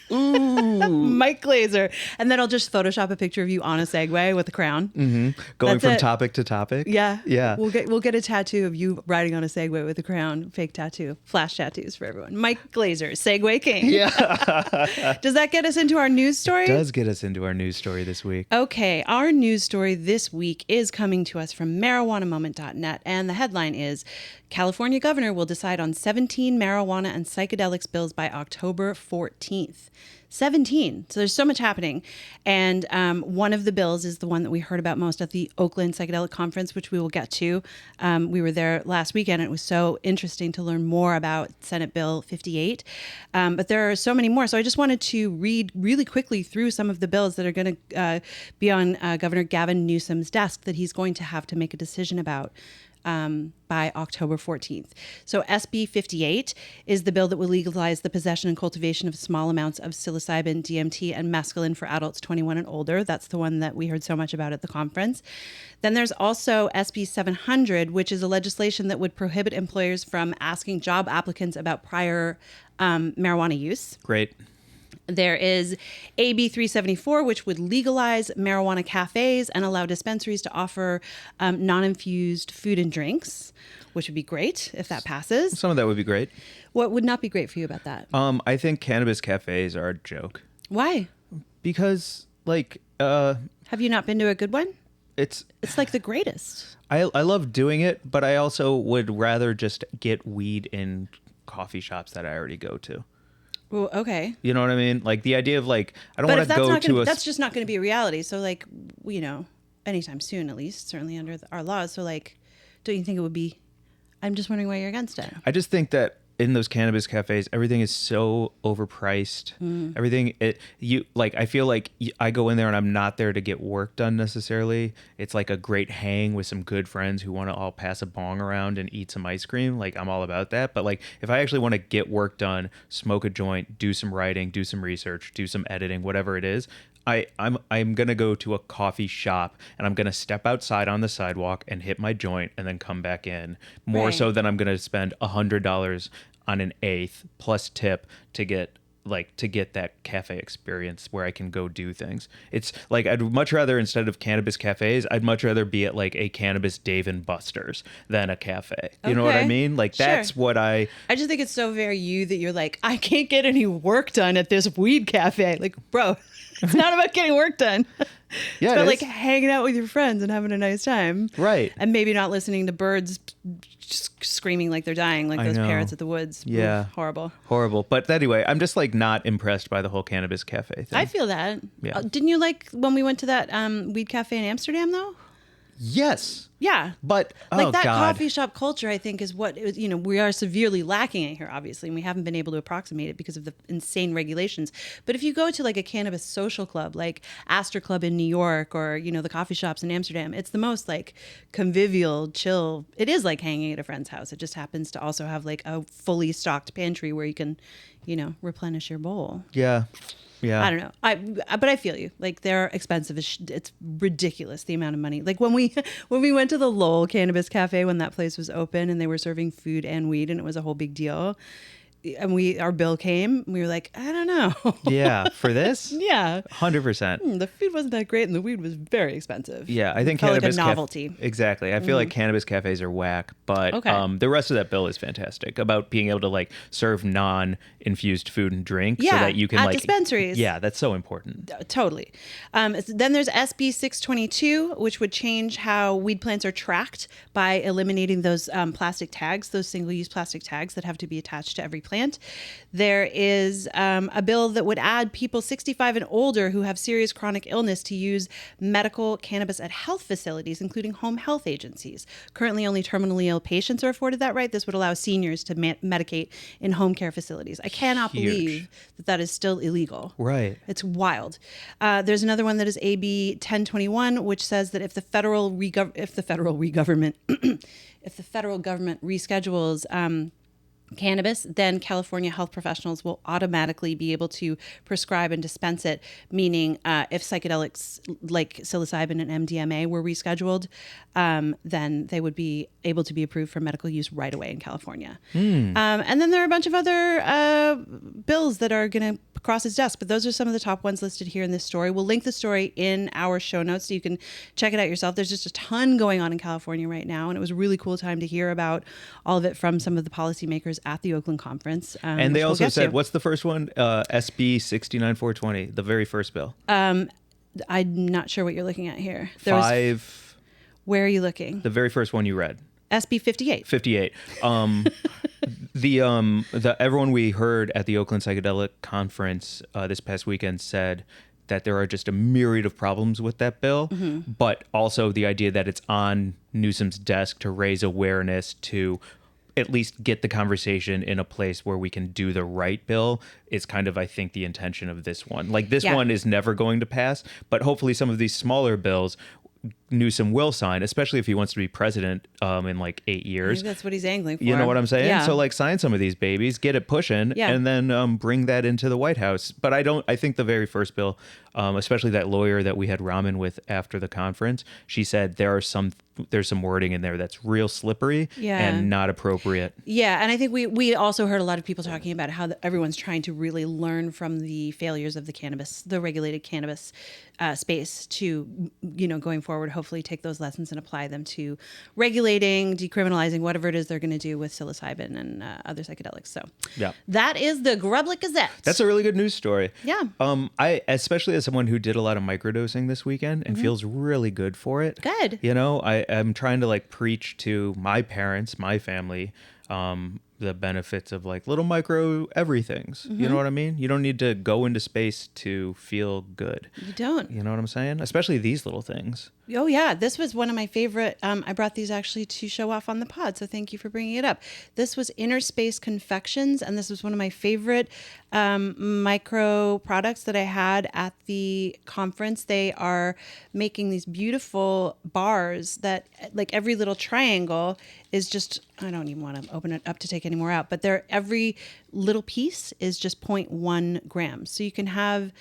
Ooh. Mike Glazer. And then I'll just Photoshop a picture of you on a Segway with a crown. Going That's from it. topic to topic. Yeah. Yeah. We'll get a tattoo of you riding on a Segway with a crown. Fake tattoo. Flash tattoos for everyone. Mike Glazer, Segue King. Yeah. Does that get us into our news story? Does get us into our news story this week. Okay, our news story this week is coming to us from marijuanamoment.net, and the headline is California governor will decide on 17 marijuana and psychedelics bills by October 14th. 17. So there's so much happening. And one of the bills is the one that we heard about most at the Oakland Psychedelic Conference, which we will get to. We were there last weekend. And it was so interesting to learn more about Senate Bill 58. But there are so many more. So I just wanted to read really quickly through some of the bills that are going to be on Governor Gavin Newsom's desk that he's going to have to make a decision about by October 14th. So SB 58 is the bill that will legalize the possession and cultivation of small amounts of psilocybin, DMT, and mescaline for adults 21 and older. That's the one that we heard so much about at the conference. Then there's also SB 700, which is a legislation that would prohibit employers from asking job applicants about prior marijuana use. Great. There is AB 374, which would legalize marijuana cafes and allow dispensaries to offer non-infused food and drinks, which would be great if that passes. Some of that would be great. What would not be great for you about that? I think cannabis cafes are a joke Why? because, like, Have you not been to a good one? it's. It's like the greatest. I love doing it, but I also would rather just get weed in coffee shops that I already go to. Well, okay. You know what I mean? Like the idea of like I don't But want if to that's go not to gonna, a. that's just not going to be a reality. So like, you know, anytime soon, at least, certainly under our laws. So like, don't you think it would be? I'm just wondering why you're against it. I just think that in those cannabis cafes, everything is so overpriced. Everything I feel like I go in there and I'm not there to get work done necessarily. It's like a great hang with some good friends who want to all pass a bong around and eat some ice cream. Like I'm all about that. But like if I actually want to get work done, smoke a joint, do some writing, do some research, do some editing, whatever it is, I'm gonna go to a coffee shop and I'm gonna step outside on the sidewalk and hit my joint and then come back in. More Right. so than I'm gonna spend $100 on an eighth plus tip to get that cafe experience where I can go do things. It's like I'd much rather, instead of cannabis cafes, I'd much rather be at like a cannabis Dave and Buster's than a cafe. You know what I Okay. mean? Like Sure. that's what I just think it's so very you that you're like, I can't get any work done at this weed cafe. Like, bro, it's not about getting work done. Yeah, It's it about is. like hanging out with your friends and having a nice time. Right. And maybe not listening to birds just screaming like they're dying, like I those know. parrots at the woods. Yeah. Oof, horrible. horrible. But anyway, I'm just like not impressed by the whole cannabis cafe thing. I feel that. Yeah. Didn't you like when we went to that weed cafe in Amsterdam though? Yes. Yeah. But Like oh that God. coffee shop culture, I think, is what we are severely lacking in here, obviously, and we haven't been able to approximate it because of the insane regulations. But if you go to like a cannabis social club, like Astor Club in New York, or the coffee shops in Amsterdam, it's the most like convivial, chill. It is like hanging at a friend's house. It just happens to also have like a fully stocked pantry where you can, replenish your bowl. Yeah. Yeah. I don't know. But I feel you. Like they're expensive. It's ridiculous the amount of money. Like when we went to the Lowell Cannabis Cafe when that place was open and they were serving food and weed and it was a whole big deal. our bill came. We were like, I don't know. Yeah, for this? Yeah. 100%. The food wasn't that great and the weed was very expensive. Yeah, I think it felt like a cannabis novelty. Exactly. I feel like cannabis cafes are whack, but Okay. the rest of that bill is fantastic about being able to like serve non-infused food and drink so Yeah, that you can at like dispensaries. Yeah, that's so important. Totally. Then there's SB 622, which would change how weed plants are tracked by eliminating those plastic tags, those single-use plastic tags that have to be attached to every plant. There is a bill that would add people 65 and older who have serious chronic illness to use medical cannabis at health facilities, including home health agencies. Currently, only terminally ill patients are afforded that right. This would allow seniors to medicate in home care facilities. I cannot believe that is still illegal. Right. It's wild. There's another one that is AB 1021, which says that if the federal government reschedules cannabis, then California health professionals will automatically be able to prescribe and dispense it, meaning if psychedelics like psilocybin and MDMA were rescheduled, then they would be able to be approved for medical use right away in California. And then there are a bunch of other bills that are going to cross his desk, but those are some of the top ones listed here in this story. We'll link the story in our show notes so you can check it out yourself. There's just a ton going on in California right now, and it was a really cool time to hear about all of it from some of the policymakers at the Oakland Conference. And they also said, what's the first one? SB 69420, the very first bill. I'm not sure what you're looking at here. Where are you looking? The very first one you read. SB 58. 58. The everyone we heard at the Oakland Psychedelic Conference this past weekend said that there are just a myriad of problems with that bill, but also the idea that it's on Newsom's desk to raise awareness, to at least get the conversation in a place where we can do the right bill is kind of, I think, the intention of this one. Like this one is never going to pass, but hopefully some of these smaller bills Newsom will sign, especially if he wants to be president in like 8 years. Maybe that's what he's angling for. You know what I'm saying? Yeah. So like sign some of these babies, get it pushing, and then bring that into the White House. But I think the very first bill, especially that lawyer that we had ramen with after the conference, she said there's some wording in there that's real slippery and not appropriate. Yeah, and I think we also heard a lot of people talking about how everyone's trying to really learn from the failures of the regulated cannabis space to, going forward, hopefully take those lessons and apply them to regulating, decriminalizing, whatever it is they're going to do with psilocybin and other psychedelics. So that is the Grublik Gazette. That's a really good news story. Yeah. I, especially as someone who did a lot of microdosing this weekend and feels really good for it. Good. I'm trying to like preach to my parents, my family, the benefits of like little micro everythings. You know what I mean? You don't need to go into space to feel good. You don't. You know what I'm saying? Especially these little things. Oh, yeah. This was one of my favorite. I brought these actually to show off on the pod, so thank you for bringing it up. This was Inner Space Confections, and this was one of my favorite micro products that I had at the conference. They are making these beautiful bars that, like, every little triangle is just, I don't even want to open it up to take any more out, but every little piece is just 0.1 grams. So you can have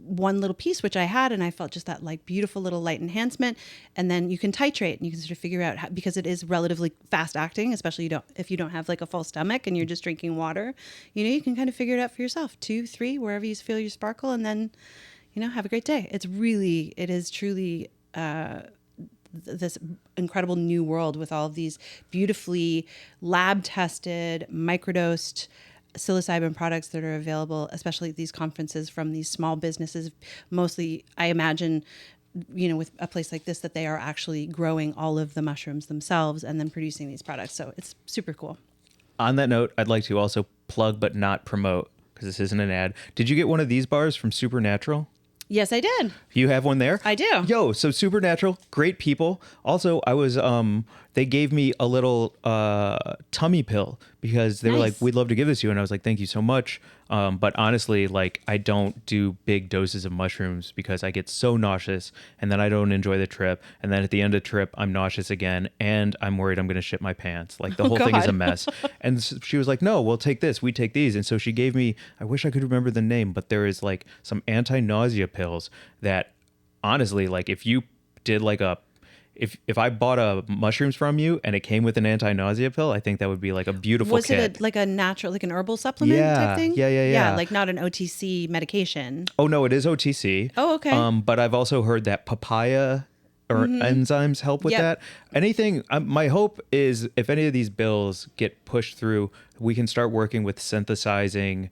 one little piece, which I had, and I felt just that like beautiful little light enhancement. And then you can titrate and you can sort of figure out how, because it is relatively fast acting, especially if you don't have like a full stomach and you're just drinking water, you can kind of figure it out for yourself. 2, 3, wherever you feel your sparkle, and then, have a great day. It is truly this incredible new world with all of these beautifully lab tested, microdosed psilocybin products that are available, especially at these conferences, from these small businesses. Mostly, I imagine, with a place like this, that they are actually growing all of the mushrooms themselves and then producing these products. So it's super cool. On that note, I'd like to also plug but not promote, because this isn't an ad. Did you get one of these bars from Supernatural? Yes, I did. You have one there? I do. Yo, so Supernatural, great people. Also, I was they gave me a little tummy pill because they were like, we'd love to give this to you. And I was like, thank you so much. But honestly, like, I don't do big doses of mushrooms because I get so nauseous and then I don't enjoy the trip. And then at the end of the trip, I'm nauseous again and I'm worried I'm going to shit my pants. Like, the whole thing is a mess. And so she was like, no, we'll take this. We take these. And so she gave me, I wish I could remember the name, but there is like some anti-nausea pills that honestly, like, if you did like if I bought mushrooms from you and it came with an anti-nausea pill, I think that would be like a beautiful Was kit. it like a natural, like an herbal supplement type thing? Yeah. Yeah, like not an OTC medication. Oh no, it is OTC. Oh, okay. But I've also heard that papaya or enzymes help with that. Anything. My hope is if any of these bills get pushed through, we can start working with synthesizing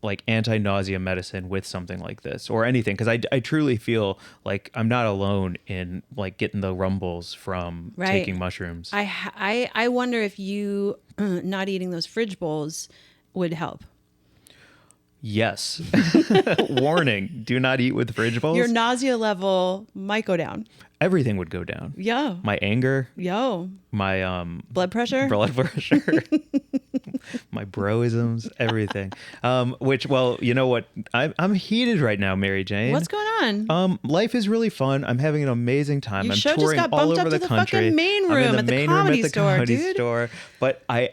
like anti-nausea medicine with something like this or anything. Cause I truly feel like I'm not alone in like getting the rumbles from taking mushrooms. I wonder if you not eating those fridge bowls would help. Yes. Warning, do not eat with fridge bowls. Your nausea level might go down. Everything would go down. Yeah. My anger. My blood pressure. My broisms, everything. Which, well, you know what? I'm heated right now, Mary Jane. What's going on? Life is really fun. I'm having an amazing time. Your I'm show touring just got all bumped over up the to the country. fucking main I'm in room the at the main room comedy at the store, comedy dude. store. But I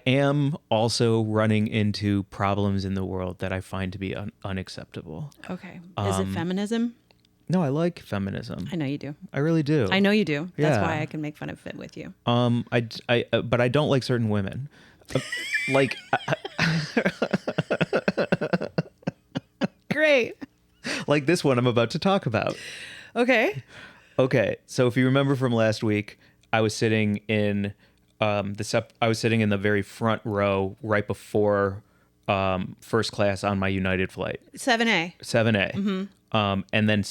am also running into problems in the world that I find to be unacceptable. Okay. Is it feminism? No, I like feminism. I know you do. I really do. I know you do. That's Yeah. why I can make fun of it with you. But I don't like certain women. Like, Great. like this one I'm about to talk about. Okay. Okay, so if you remember from last week, I was sitting in I was sitting in the very front row right before first class on my United flight. 7A. 7A. Mm-hmm. And then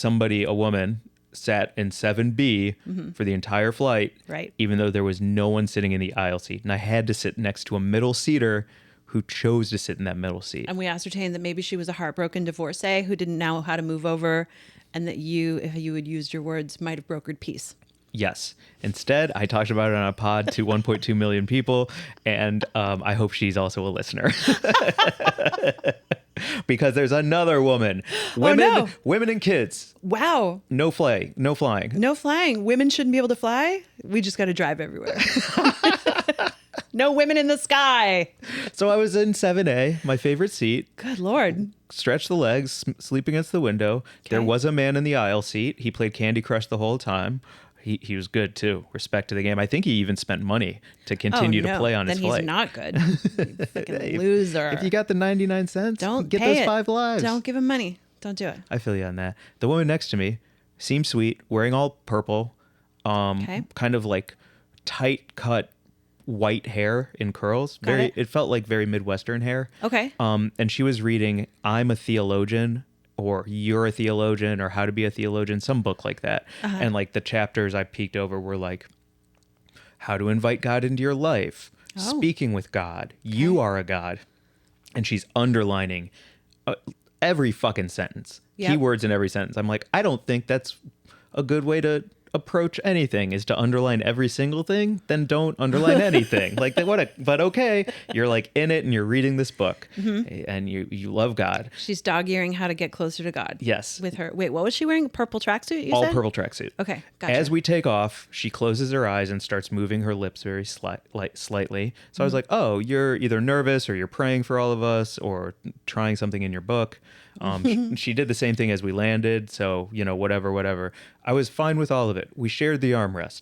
a woman, sat in 7B for the entire flight. Right. Even though there was no one sitting in the aisle seat. And I had to sit next to a middle seater who chose to sit in that middle seat. And we ascertained that maybe she was a heartbroken divorcee who didn't know how to move over, and that you, if you had used your words, might have brokered peace. Yes. Instead, I talked about it on a pod to 1.2 million people, and I hope she's also a listener. Because there's another woman. Women and kids. Wow. No flying. No flying. Women shouldn't be able to fly? We just got to drive everywhere. No women in the sky. So I was in 7A, my favorite seat. Good Lord. Stretched the legs, sleep against the window. Okay. There was a man in the aisle seat. He played Candy Crush the whole time. He was good too. Respect to the game. I think he even spent money to continue to play on his flight. Then he's not good. You fucking loser. If you got the 99 cents, don't get pay those it. 5 lives. Don't give him money. Don't do it. I feel you on that. The woman next to me seemed sweet, wearing all purple, kind of like tight cut white hair in curls. It felt like very Midwestern hair. Okay. And she was reading I'm a Theologian, or You're a Theologian, or How to Be a Theologian, some book like that. Uh-huh. And like the chapters I peeked over were like, how to invite God into your life, speaking with God, you are a God. And she's underlining every fucking sentence, keywords in every sentence. I'm like, I don't think that's a good way to approach anything, is to underline every single thing. Then don't underline anything. Like, but okay, you're like in it and you're reading this book, and you love God. She's dog-earing how to get closer to God. Yes. With her, wait, what was she wearing? Purple tracksuit, you said? All purple tracksuit. Okay, gotcha. As we take off, she closes her eyes and starts moving her lips very slightly. So I was like, oh, you're either nervous or you're praying for all of us or trying something in your book. She did the same thing as we landed. So, whatever. I was fine with all of it. We shared the armrest.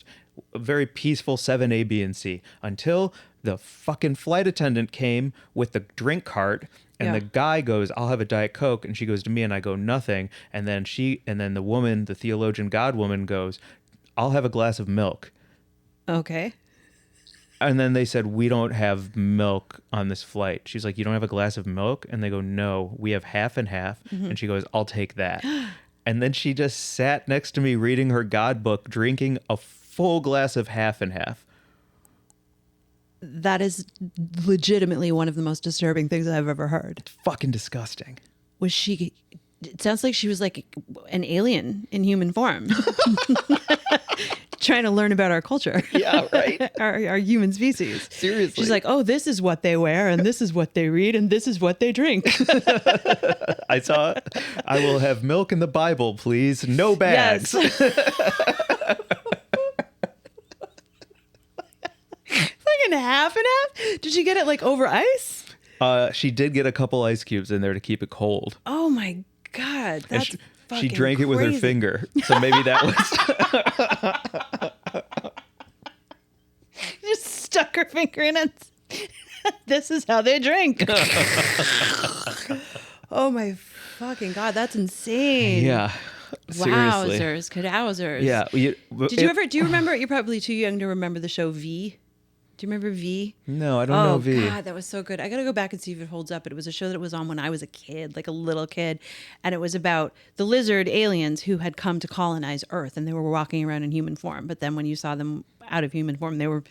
A very peaceful 7A, B, and C until the fucking flight attendant came with the drink cart. And the guy goes, I'll have a Diet Coke. And she goes to me and I go, nothing. And then the woman, the theologian God woman, goes, I'll have a glass of milk. Okay. And then they said, we don't have milk on this flight. She's like, you don't have a glass of milk? And they go, no, we have half and half. And she goes, I'll take that. And then she just sat next to me reading her God book, drinking a full glass of half and half. That is legitimately one of the most disturbing things I've ever heard. It's fucking disgusting. It sounds like she was like an alien in human form. Trying to learn about our culture. Yeah, right. our human species. Seriously. She's like, oh, this is what they wear, and this is what they read, and this is what they drink. I will have milk in the Bible, please. No bags. Yes. Fucking half and half? Did she get it like over ice? She did get a couple ice cubes in there to keep it cold. Oh my God. She drank it with her finger. So maybe that was... Just stuck her finger in it. This is how they drink. Oh my fucking God, that's insane. Yeah. Seriously. Wowzers, cadowzers. Yeah. Do you remember, you're probably too young to remember the show V? Do you remember V? No, I don't know V. Oh, God, that was so good. I got to go back and see if it holds up. It was a show that was on when I was a kid, like a little kid. And it was about the lizard aliens who had come to colonize Earth. And they were walking around in human form. But then when you saw them out of human form, they were,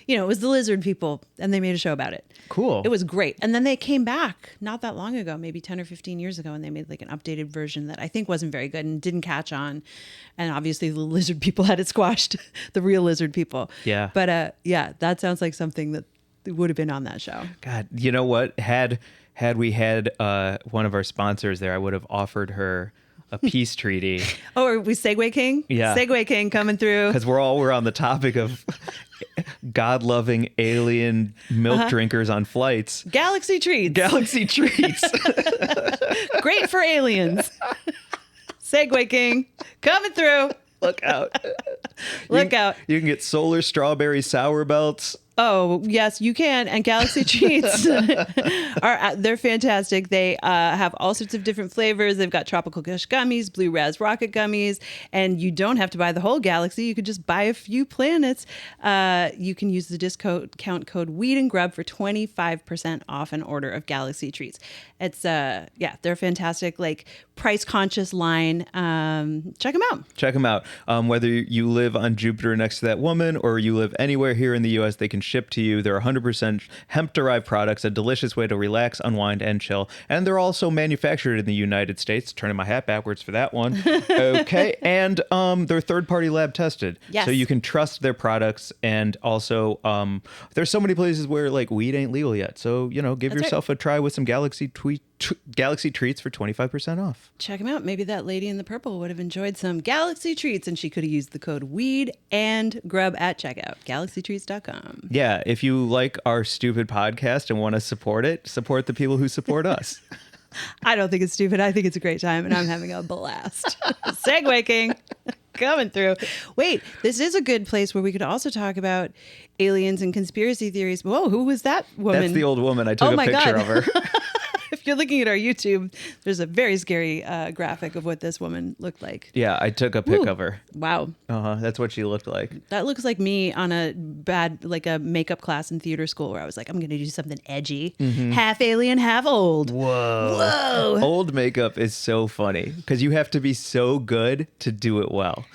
it was the lizard people. And they made a show about it. Cool. It was great. And then they came back not that long ago, maybe 10 or 15 years ago. And they made like an updated version that I think wasn't very good and didn't catch on. And obviously the lizard people had it squashed, the real lizard people. Yeah. But yeah, that sounds like something that would have been on that show. God, you know what? Had we had one of our sponsors there, I would have offered her a peace treaty. Oh, are we Segue King? Yeah. Segue King coming through. Because we're on the topic of God-loving alien milk drinkers on flights. Galaxy treats. Galaxy treats. Great for aliens. Segue King coming through. Look out. Look out. You can get solar strawberry sour belts. Oh, yes, you can. And Galaxy Treats they're fantastic. They have all sorts of different flavors. They've got Tropical Kush gummies, Blue Raz Rocket gummies, and you don't have to buy the whole galaxy. You could just buy a few planets. You can use the discount code Weed and Grub for 25% off an order of Galaxy Treats. It's they're fantastic, like price conscious line. Check them out. Check them out. Whether you live on Jupiter next to that woman or you live anywhere here in the U.S., they can ship to you. They're 100% hemp-derived products, a delicious way to relax, unwind, and chill. And they're also manufactured in the United States. Turning my hat backwards for that one. Okay. And they're third-party lab tested. Yes. So you can trust their products. And also, there's so many places where like weed ain't legal yet. So, give That's yourself a try with some Galaxy Treats for 25% off. Check them out. Maybe that lady in the purple would have enjoyed some Galaxy Treats, and she could have used the code Weed and Grub at checkout. GalaxyTreats.com. Yeah, if you like our stupid podcast and want to support it, support the people who support us. I don't think it's stupid. I think it's a great time, and I'm having a blast. Segue King coming through. Wait, this is a good place where we could also talk about aliens and conspiracy theories. Whoa, who was that woman? That's the old woman. I took a picture of her. If you're looking at our YouTube, there's a very scary graphic of what this woman looked like. Yeah, I took a pic of her. Wow. That's what she looked like. That looks like me on a makeup class in theater school where I was like, I'm going to do something edgy. Mm-hmm. Half alien, half old. Whoa. Old makeup is so funny because you have to be so good to do it well.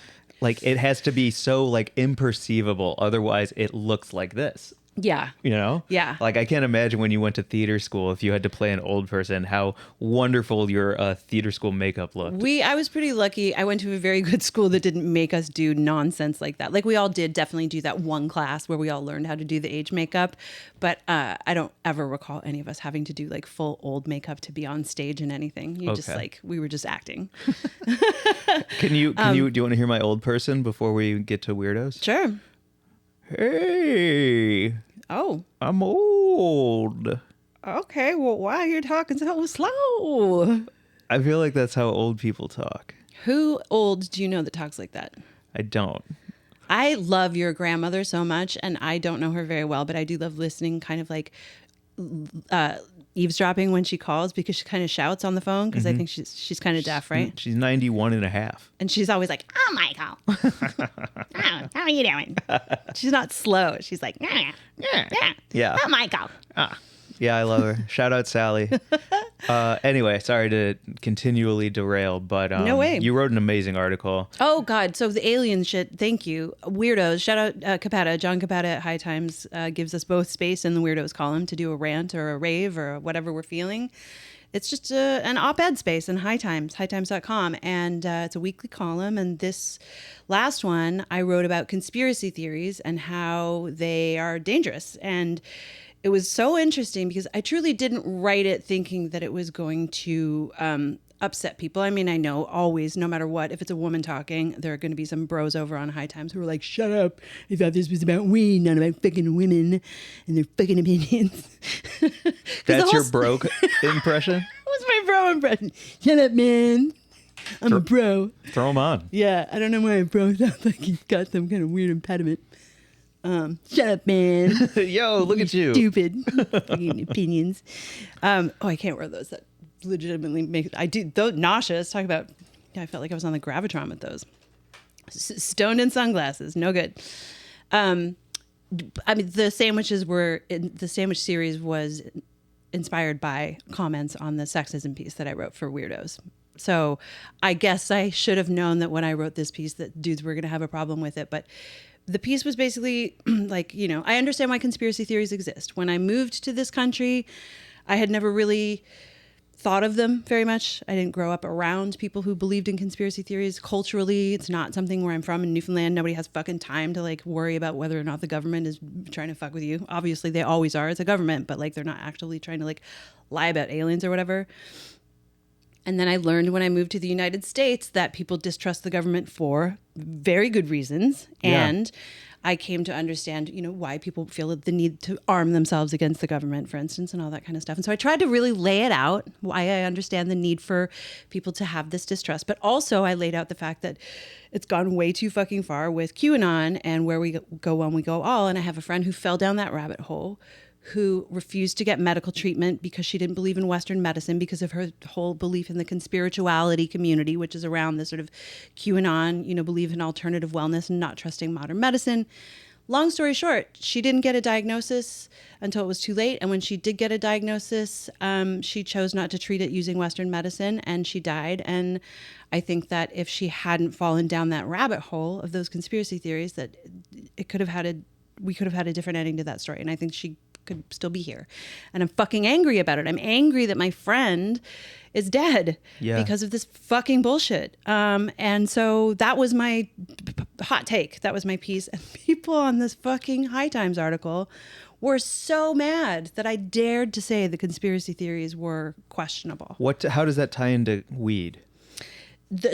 Like it has to be so like imperceivable. Otherwise it looks like this. Yeah. Yeah. Like I can't imagine when you went to theater school, if you had to play an old person, how wonderful your theater school makeup looked. I was pretty lucky. I went to a very good school that didn't make us do nonsense like that. Like we all did definitely do that one class where we all learned how to do the age makeup. But I don't ever recall any of us having to do like full old makeup to be on stage in anything. We were just acting. Do you want to hear my old person before we get to weirdos? Sure. Hey. Oh. I'm old. Okay, well, why are you talking so slow? I feel like that's how old people talk. Who old do you know that talks like that? I don't. I love your grandmother so much, and I don't know her very well, but I do love listening, kind of like eavesdropping when she calls because she kind of shouts on the phone because I think she's kind of deaf, right? She's 91 and a half. And she's always like, oh, Michael. How are you doing? She's not slow. She's like, yeah. Oh, Michael. Yeah, I love her. Shout out Sally. Anyway, sorry to continually derail, but no way. You wrote an amazing article. Oh, God. So the alien shit, thank you. Weirdos. Shout out Capetta. John Capetta at High Times gives us both space in the Weirdos column to do a rant or a rave or whatever we're feeling. It's just an op-ed space in High Times, hightimes.com. And it's a weekly column. And this last one, I wrote about conspiracy theories and how they are dangerous. And it was so interesting because I truly didn't write it thinking that it was going to upset people. I mean, I know always, no matter what, if it's a woman talking, there are going to be some bros over on High Times who are like, shut up. I thought this was about weed, not about fucking women and their fucking opinions. That's your bro impression? What's my bro impression? Shut up, man. I'm a bro. Throw them on. Yeah, I don't know why a bro sounds like he's got some kind of weird impediment. Shut up, man. Yo, look at you. Stupid. Opinions. I can't wear those. That legitimately makes... I do... Those nauseous. Talk about... I felt like I was on the Gravitron with those. Stoned in sunglasses. No good. The sandwiches were... The sandwich series was inspired by comments on the sexism piece that I wrote for Weirdos. So I guess I should have known that when I wrote this piece that dudes were going to have a problem with it. But the piece was basically like, I understand why conspiracy theories exist. When I moved to this country, I had never really thought of them very much. I didn't grow up around people who believed in conspiracy theories. Culturally, it's not something where I'm from in Newfoundland. Nobody has fucking time to like worry about whether or not the government is trying to fuck with you. Obviously, they always are. It's a government, but like they're not actually trying to like lie about aliens or whatever. And then I learned when I moved to the United States that people distrust the government for very good reasons. Yeah. And I came to understand, why people feel the need to arm themselves against the government, for instance, and all that kind of stuff. And so I tried to really lay it out, why I understand the need for people to have this distrust. But also I laid out the fact that it's gone way too fucking far with QAnon and where we go one, we go all. And I have a friend who fell down that rabbit hole, who refused to get medical treatment because she didn't believe in Western medicine because of her whole belief in the conspirituality community, which is around this sort of QAnon, believe in alternative wellness and not trusting modern medicine. Long story short, she didn't get a diagnosis until it was too late. And when she did get a diagnosis, she chose not to treat it using Western medicine and she died. And I think that if she hadn't fallen down that rabbit hole of those conspiracy theories, that we could have had a different ending to that story. And I think she could still be here. And I'm fucking angry about it. I'm angry that my friend is dead because of this fucking bullshit. And so that was my hot take. That was my piece. And people on this fucking High Times article were so mad that I dared to say the conspiracy theories were questionable. How does that tie into weed?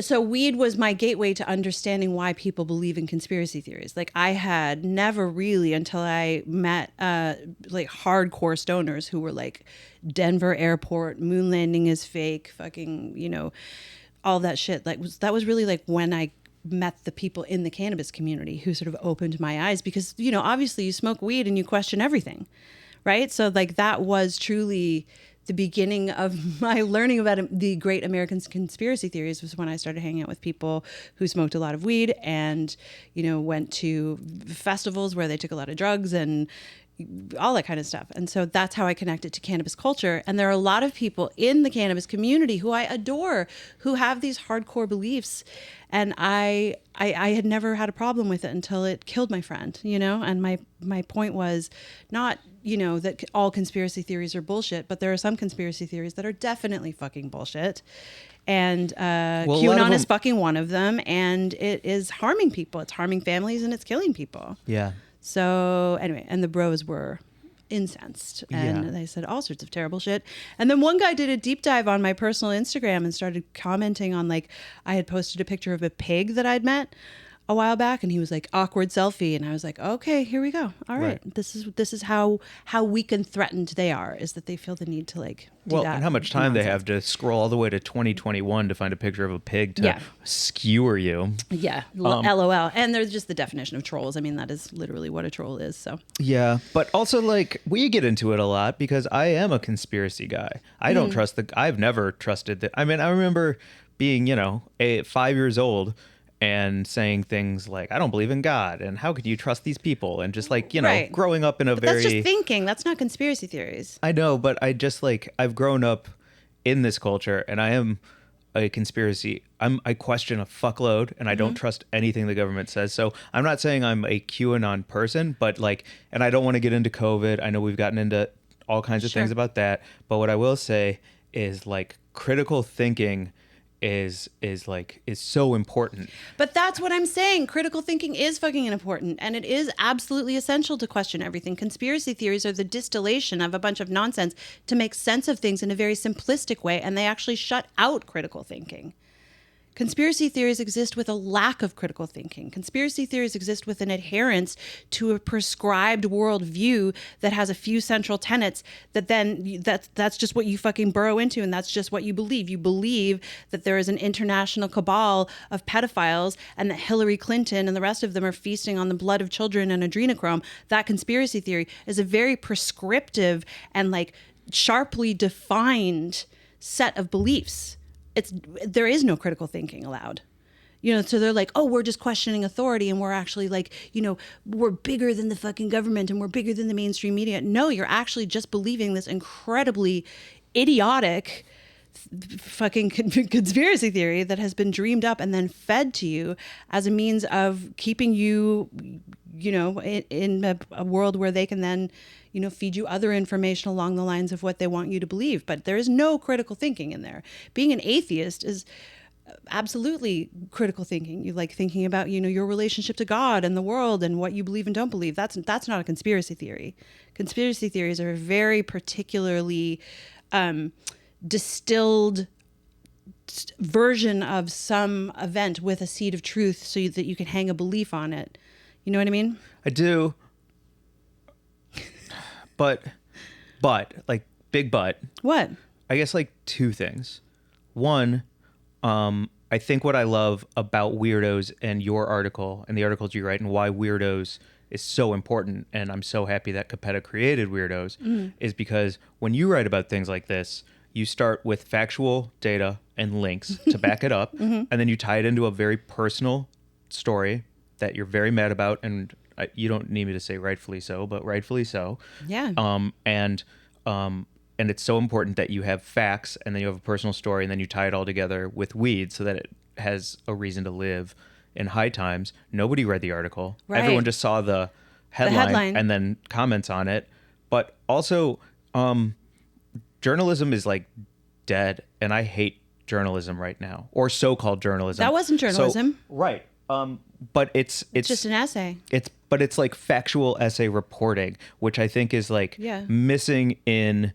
So weed was my gateway to understanding why people believe in conspiracy theories. Like I had never really until I met like hardcore stoners who were like Denver airport, moon landing is fake, fucking, all that shit. That was really like when I met the people in the cannabis community who sort of opened my eyes because, obviously you smoke weed and you question everything, right? So like that was truly the beginning of my learning about the great American conspiracy theories was when I started hanging out with people who smoked a lot of weed and, went to festivals where they took a lot of drugs and all that kind of stuff. And so that's how I connected to cannabis culture. And there are a lot of people in the cannabis community who I adore, who have these hardcore beliefs. And I had never had a problem with it until it killed my friend, and my point was not, that all conspiracy theories are bullshit, but there are some conspiracy theories that are definitely fucking bullshit. And QAnon is fucking one of them. And it is harming people. It's harming families and it's killing people. Yeah. So anyway, and the bros were incensed and they said all sorts of terrible shit. And then one guy did a deep dive on my personal Instagram and started commenting on like I had posted a picture of a pig that I'd met a while back and he was like awkward selfie and I was like, okay, here we go. All right. This is how weak and threatened they are, is that they feel the need to like do that. And how much time they have to scroll all the way to 2021 to find a picture of a pig to skewer you. Yeah. LOL. And there's just the definition of trolls. I mean, that is literally what a troll is. So yeah. But also like we get into it a lot because I am a conspiracy guy. I don't trust I've never trusted that. I mean, I remember being, 5 years old and saying things like, I don't believe in God, and how could you trust these people? And just like, growing up in a That's just thinking. That's not conspiracy theories. I know, but I just like, I've grown up in this culture and I am a conspiracy. I question a fuckload and I don't trust anything the government says. So I'm not saying I'm a QAnon person, but like, and I don't want to get into COVID. I know we've gotten into all kinds of things about that. But what I will say is like critical thinking is so important. But that's what I'm saying. Critical thinking is fucking important, and it is absolutely essential to question everything. Conspiracy theories are the distillation of a bunch of nonsense to make sense of things in a very simplistic way, and they actually shut out critical thinking. Conspiracy theories exist with a lack of critical thinking. Conspiracy theories exist with an adherence to a prescribed worldview that has a few central tenets that then that's just what you fucking burrow into, and that's just what you believe. You believe that there is an international cabal of pedophiles and that Hillary Clinton and the rest of them are feasting on the blood of children and adrenochrome. That conspiracy theory is a very prescriptive and like sharply defined set of beliefs. There is no critical thinking allowed. So they're like, oh, we're just questioning authority and we're actually like, we're bigger than the fucking government and we're bigger than the mainstream media. No, you're actually just believing this incredibly idiotic fucking conspiracy theory that has been dreamed up and then fed to you as a means of keeping you, in a world where they can then, feed you other information along the lines of what they want you to believe. But there is no critical thinking in there. Being an atheist is absolutely critical thinking. You like thinking about, your relationship to God and the world and what you believe and don't believe. That's not a conspiracy theory. Conspiracy theories are a very particularly distilled version of some event with a seed of truth so that you can hang a belief on it. You know what I mean? I do. But, like, big but. What? I guess, like, two things. One, I think what I love about weirdos and your article and the articles you write and why weirdos is so important, and I'm so happy that Capetta created weirdos, is because when you write about things like this, you start with factual data and links to back it up, and then you tie it into a very personal story that you're very mad about, and you don't need me to say rightfully so, but rightfully so. Yeah. And it's so important that you have facts, and then you have a personal story, and then you tie it all together with weed so that it has a reason to live in high times. Nobody read the article. Right. Everyone just saw the headline and then comments on it. But also, journalism is like dead, and I hate journalism right now, or so-called journalism. That wasn't journalism. So, right. But it's just an essay. It's like factual essay reporting, which I think is like missing in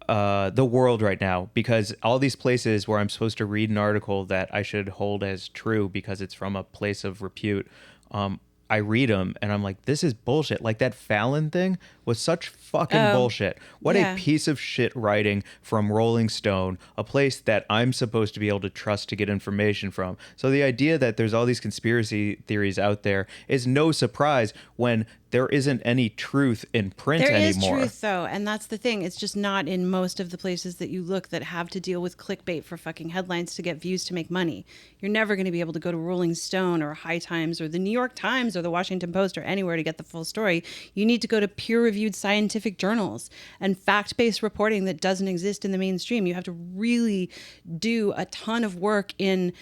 the world right now, because all these places where I'm supposed to read an article that I should hold as true because it's from a place of repute, I read them and I'm like, this is bullshit. Like that Fallon thing was such fucking bullshit. What a piece of shit writing from Rolling Stone, a place that I'm supposed to be able to trust to get information from. So the idea that there's all these conspiracy theories out there is no surprise when there isn't any truth in print anymore. There is truth, though, and that's the thing. It's just not in most of the places that you look that have to deal with clickbait for fucking headlines to get views to make money. You're never going to be able to go to Rolling Stone or High Times or the New York Times or the Washington Post or anywhere to get the full story. You need to go to peer-reviewed scientific journals and fact-based reporting that doesn't exist in the mainstream. You have to really do a ton of work in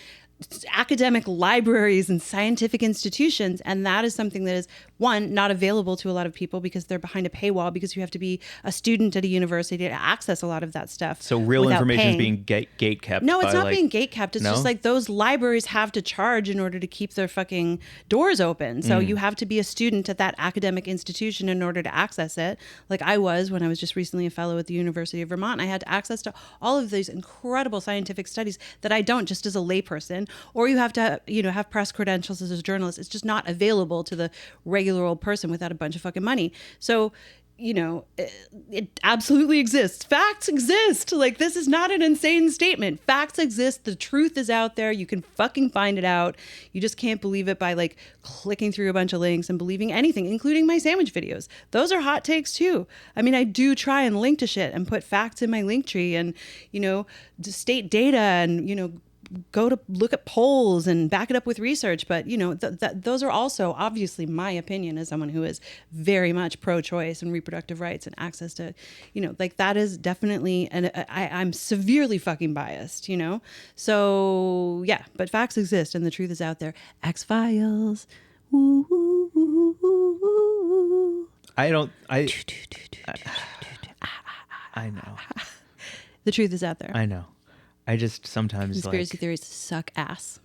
academic libraries and scientific institutions, and that is something that is, one, not available to a lot of people because they're behind a paywall, because you have to be a student at a university to access a lot of that stuff. So real information is being gate kept. No, it's not being gate kept. It's just like those libraries have to charge in order to keep their fucking doors open. So you have to be a student at that academic institution in order to access it. Like I was when I was just recently a fellow at the University of Vermont. I had access to all of these incredible scientific studies that I don't just as a layperson. Or you have to, have press credentials as a journalist. It's just not available to the regular old person without a bunch of fucking money. So, it absolutely exists. Facts exist. Like, this is not an insane statement. Facts exist. The truth is out there. You can fucking find it out. You just can't believe it by like clicking through a bunch of links and believing anything, including my sandwich videos. Those are hot takes too. I mean, I do try and link to shit and put facts in my link tree and, state data and, go to look at polls and back it up with research. But, those are also obviously my opinion as someone who is very much pro-choice and reproductive rights and access to, that is definitely, and I'm severely fucking biased, So yeah, but facts exist and the truth is out there. X-Files. I know. The truth is out there. I know. I just sometimes conspiracy theories suck ass.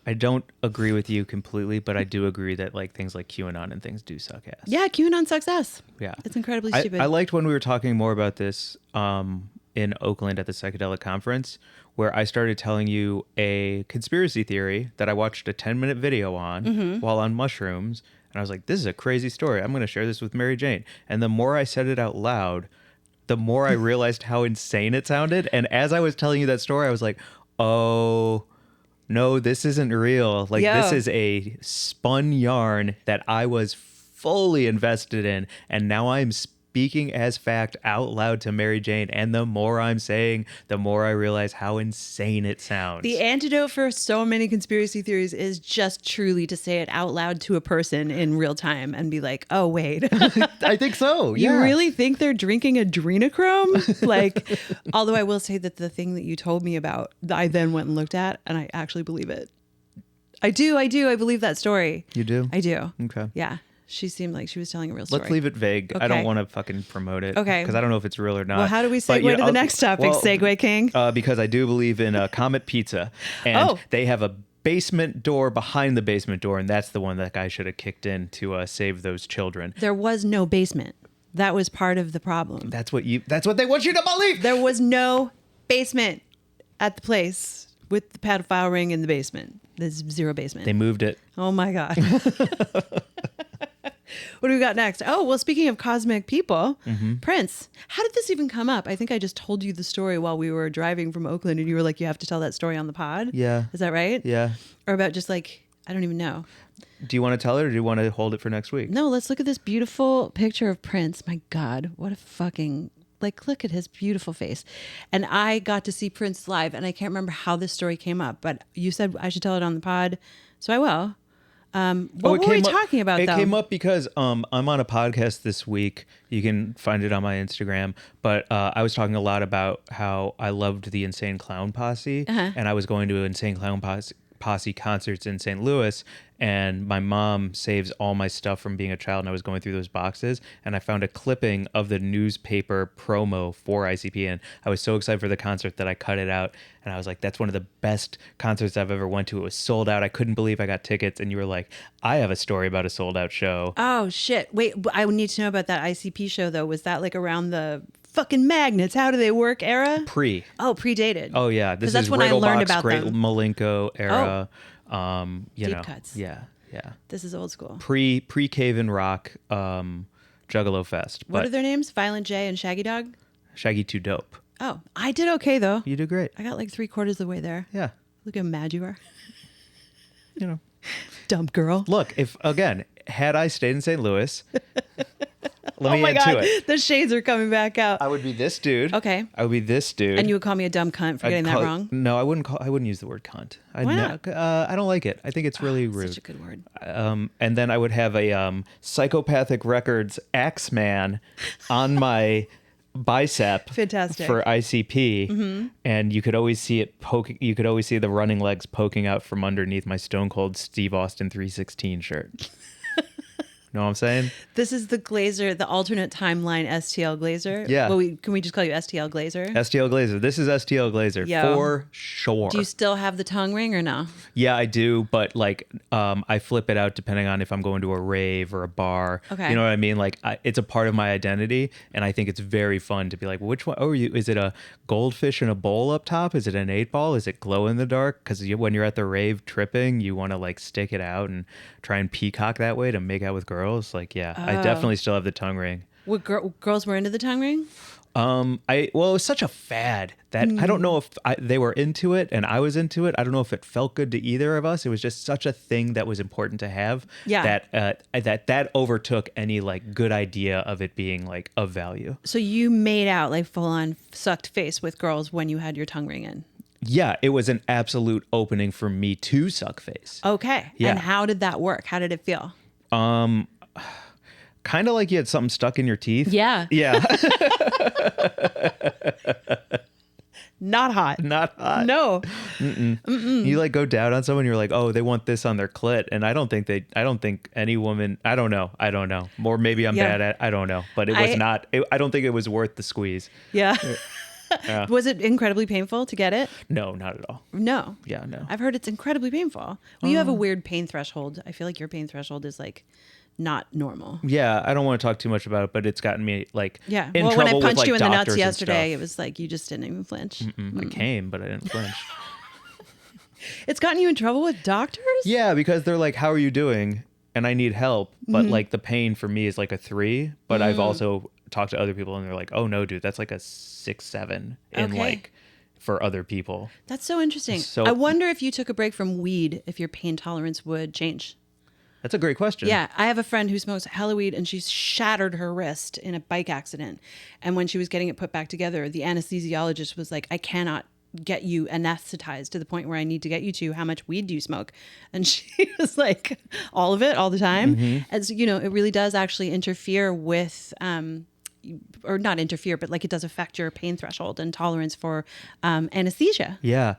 I don't agree with you completely, but I do agree that like things like QAnon and things do suck ass. Yeah, QAnon sucks ass. Yeah, it's incredibly stupid. I liked when we were talking more about this in Oakland at the Psychedelic Conference, where I started telling you a conspiracy theory that I watched a 10-minute video on while on mushrooms. And I was like, this is a crazy story. I'm going to share this with Mary Jane. And the more I said it out loud, the more I realized how insane it sounded. And as I was telling you that story, I was like, oh, no, this isn't real. Like, this is a spun yarn that I was fully invested in. And now I'm speaking as fact out loud to Mary Jane. And the more I'm saying, the more I realize how insane it sounds. The antidote for so many conspiracy theories is just truly to say it out loud to a person in real time and be like, oh, wait. I think so. You really think they're drinking adrenochrome? Like, although I will say that the thing that you told me about, I then went and looked at, and I actually believe it. I do. I believe that story. You do? I do. Okay. Yeah. She seemed like she was telling a real story. Let's leave it vague. Okay. I don't want to fucking promote it. Okay. Because I don't know if it's real or not. Well, how do we segue to the next topic, Segue King? Because I do believe in Comet Pizza. And they have a basement door behind the basement door, and that's the one that guy should have kicked in to save those children. There was no basement. That was part of the problem. That's what they want you to believe. There was no basement at the place with the pedophile ring in the basement. There's zero basement. They moved it. Oh my God. What do we got next? Oh, well, speaking of cosmic people, Prince. How did this even come up? I think I just told you the story while we were driving from Oakland, and you were like, you have to tell that story on the pod. Yeah. Is that right? Yeah. Or about just like, I don't even know. Do you want to tell it, or do you want to hold it for next week? No, let's look at this beautiful picture of Prince. My God, what a fucking, like, look at his beautiful face. And I got to see Prince live, and I can't remember how this story came up, but you said I should tell it on the pod, so I will. What were we talking about, though? It came up because I'm on a podcast this week. You can find it on my Instagram. But I was talking a lot about how I loved the Insane Clown Posse. And I was going to Insane Clown Posse concerts in St. Louis. And my mom saves all my stuff from being a child. And I was going through those boxes. And I found a clipping of the newspaper promo for ICP. And I was so excited for the concert that I cut it out. And I was like, that's one of the best concerts I've ever went to. It was sold out. I couldn't believe I got tickets. And you were like, I have a story about a sold out show. Oh, shit. Wait, I need to know about that ICP show, though. Was that like around the fucking magnets? How do they work era? Predated. Oh, yeah. This that's is when I learned about Great them. Malenko era. Deep cuts. Yeah. This is old school. Pre Cave and Rock Juggalo Fest. What are their names? Violent J and Shaggy Dog? Shaggy Too Dope. Oh, I did okay, though. You did great. I got like 3/4 of the way there. Yeah. Look how mad you are. You know. Dumb girl. Look, had I stayed in St. Louis, let me oh my add God, to it. the shades are coming back out. I would be this dude. Okay. I would be this dude. And you would call me a dumb cunt for getting that wrong? No, I wouldn't use the word cunt. Why not? I don't like it. I think it's really rude. Such a good word. And then I would have a Psychopathic Records Axeman on my bicep. Fantastic. For ICP. And you could always see it poking. You could always see the running legs poking out from underneath my Stone Cold Steve Austin 316 shirt. Know what I'm saying? This is the Glazer, the alternate timeline STL Glazer. Yeah. Well, can we just call you STL Glazer? STL Glazer. This is STL Glazer for sure. Do you still have the tongue ring or no? Yeah, I do, but like I flip it out depending on if I'm going to a rave or a bar. Okay. You know what I mean? Like it's a part of my identity, and I think it's very fun to be like, well, which one? Oh, is it a goldfish in a bowl up top? Is it an 8-ball? Is it glow in the dark? Because when you're at the rave tripping, you want to like stick it out and try and peacock that way to make out with girls. Like, yeah, I definitely still have the tongue ring. What girls were into the tongue ring? It was such a fad that I don't know if they were into it and I was into it. I don't know if it felt good to either of us. It was just such a thing that was important to have. Yeah. That overtook any like good idea of it being like of value. So you made out like full on sucked face with girls when you had your tongue ring in. Yeah, it was an absolute opening for me to suck face. Okay. Yeah. And how did that work? How did it feel? Kind of like you had something stuck in your teeth. Yeah. Yeah. Not hot. Not hot. No. You like go down on someone, you're like, oh, they want this on their clit. And I don't think any woman, I don't know. Or maybe I'm bad at, I don't know. But it was I don't think it was worth the squeeze. Yeah. Yeah. Was it incredibly painful to get it? No, not at all. No. Yeah, no. I've heard it's incredibly painful. Well, you have a weird pain threshold. I feel like your pain threshold is like not normal. Yeah, I don't want to talk too much about it, but it's gotten me like Yeah. in Well, when I trouble punched with, you like, in the nuts doctors and yesterday, stuff. it was like you just didn't even flinch. I came, but I didn't flinch. It's gotten you in trouble with doctors? Yeah, because they're like, "How are you doing?" And I need help, but like the pain for me is like a 3. But I've also talked to other people, and they're like, "Oh no, dude, that's like a 6, 7 in Okay. like for other people." That's so interesting. So- I wonder if you took a break from weed, if your pain tolerance would change. That's a great question. Yeah, I have a friend who smokes hella weed and she shattered her wrist in a bike accident. And when she was getting it put back together, the anesthesiologist was like, I cannot get you anesthetized to the point where I need to get you to how much weed do you smoke? And she was like, all of it, all the time. And so, it really does actually interfere with, or not interfere, but like it does affect your pain threshold and tolerance for anesthesia. Yeah.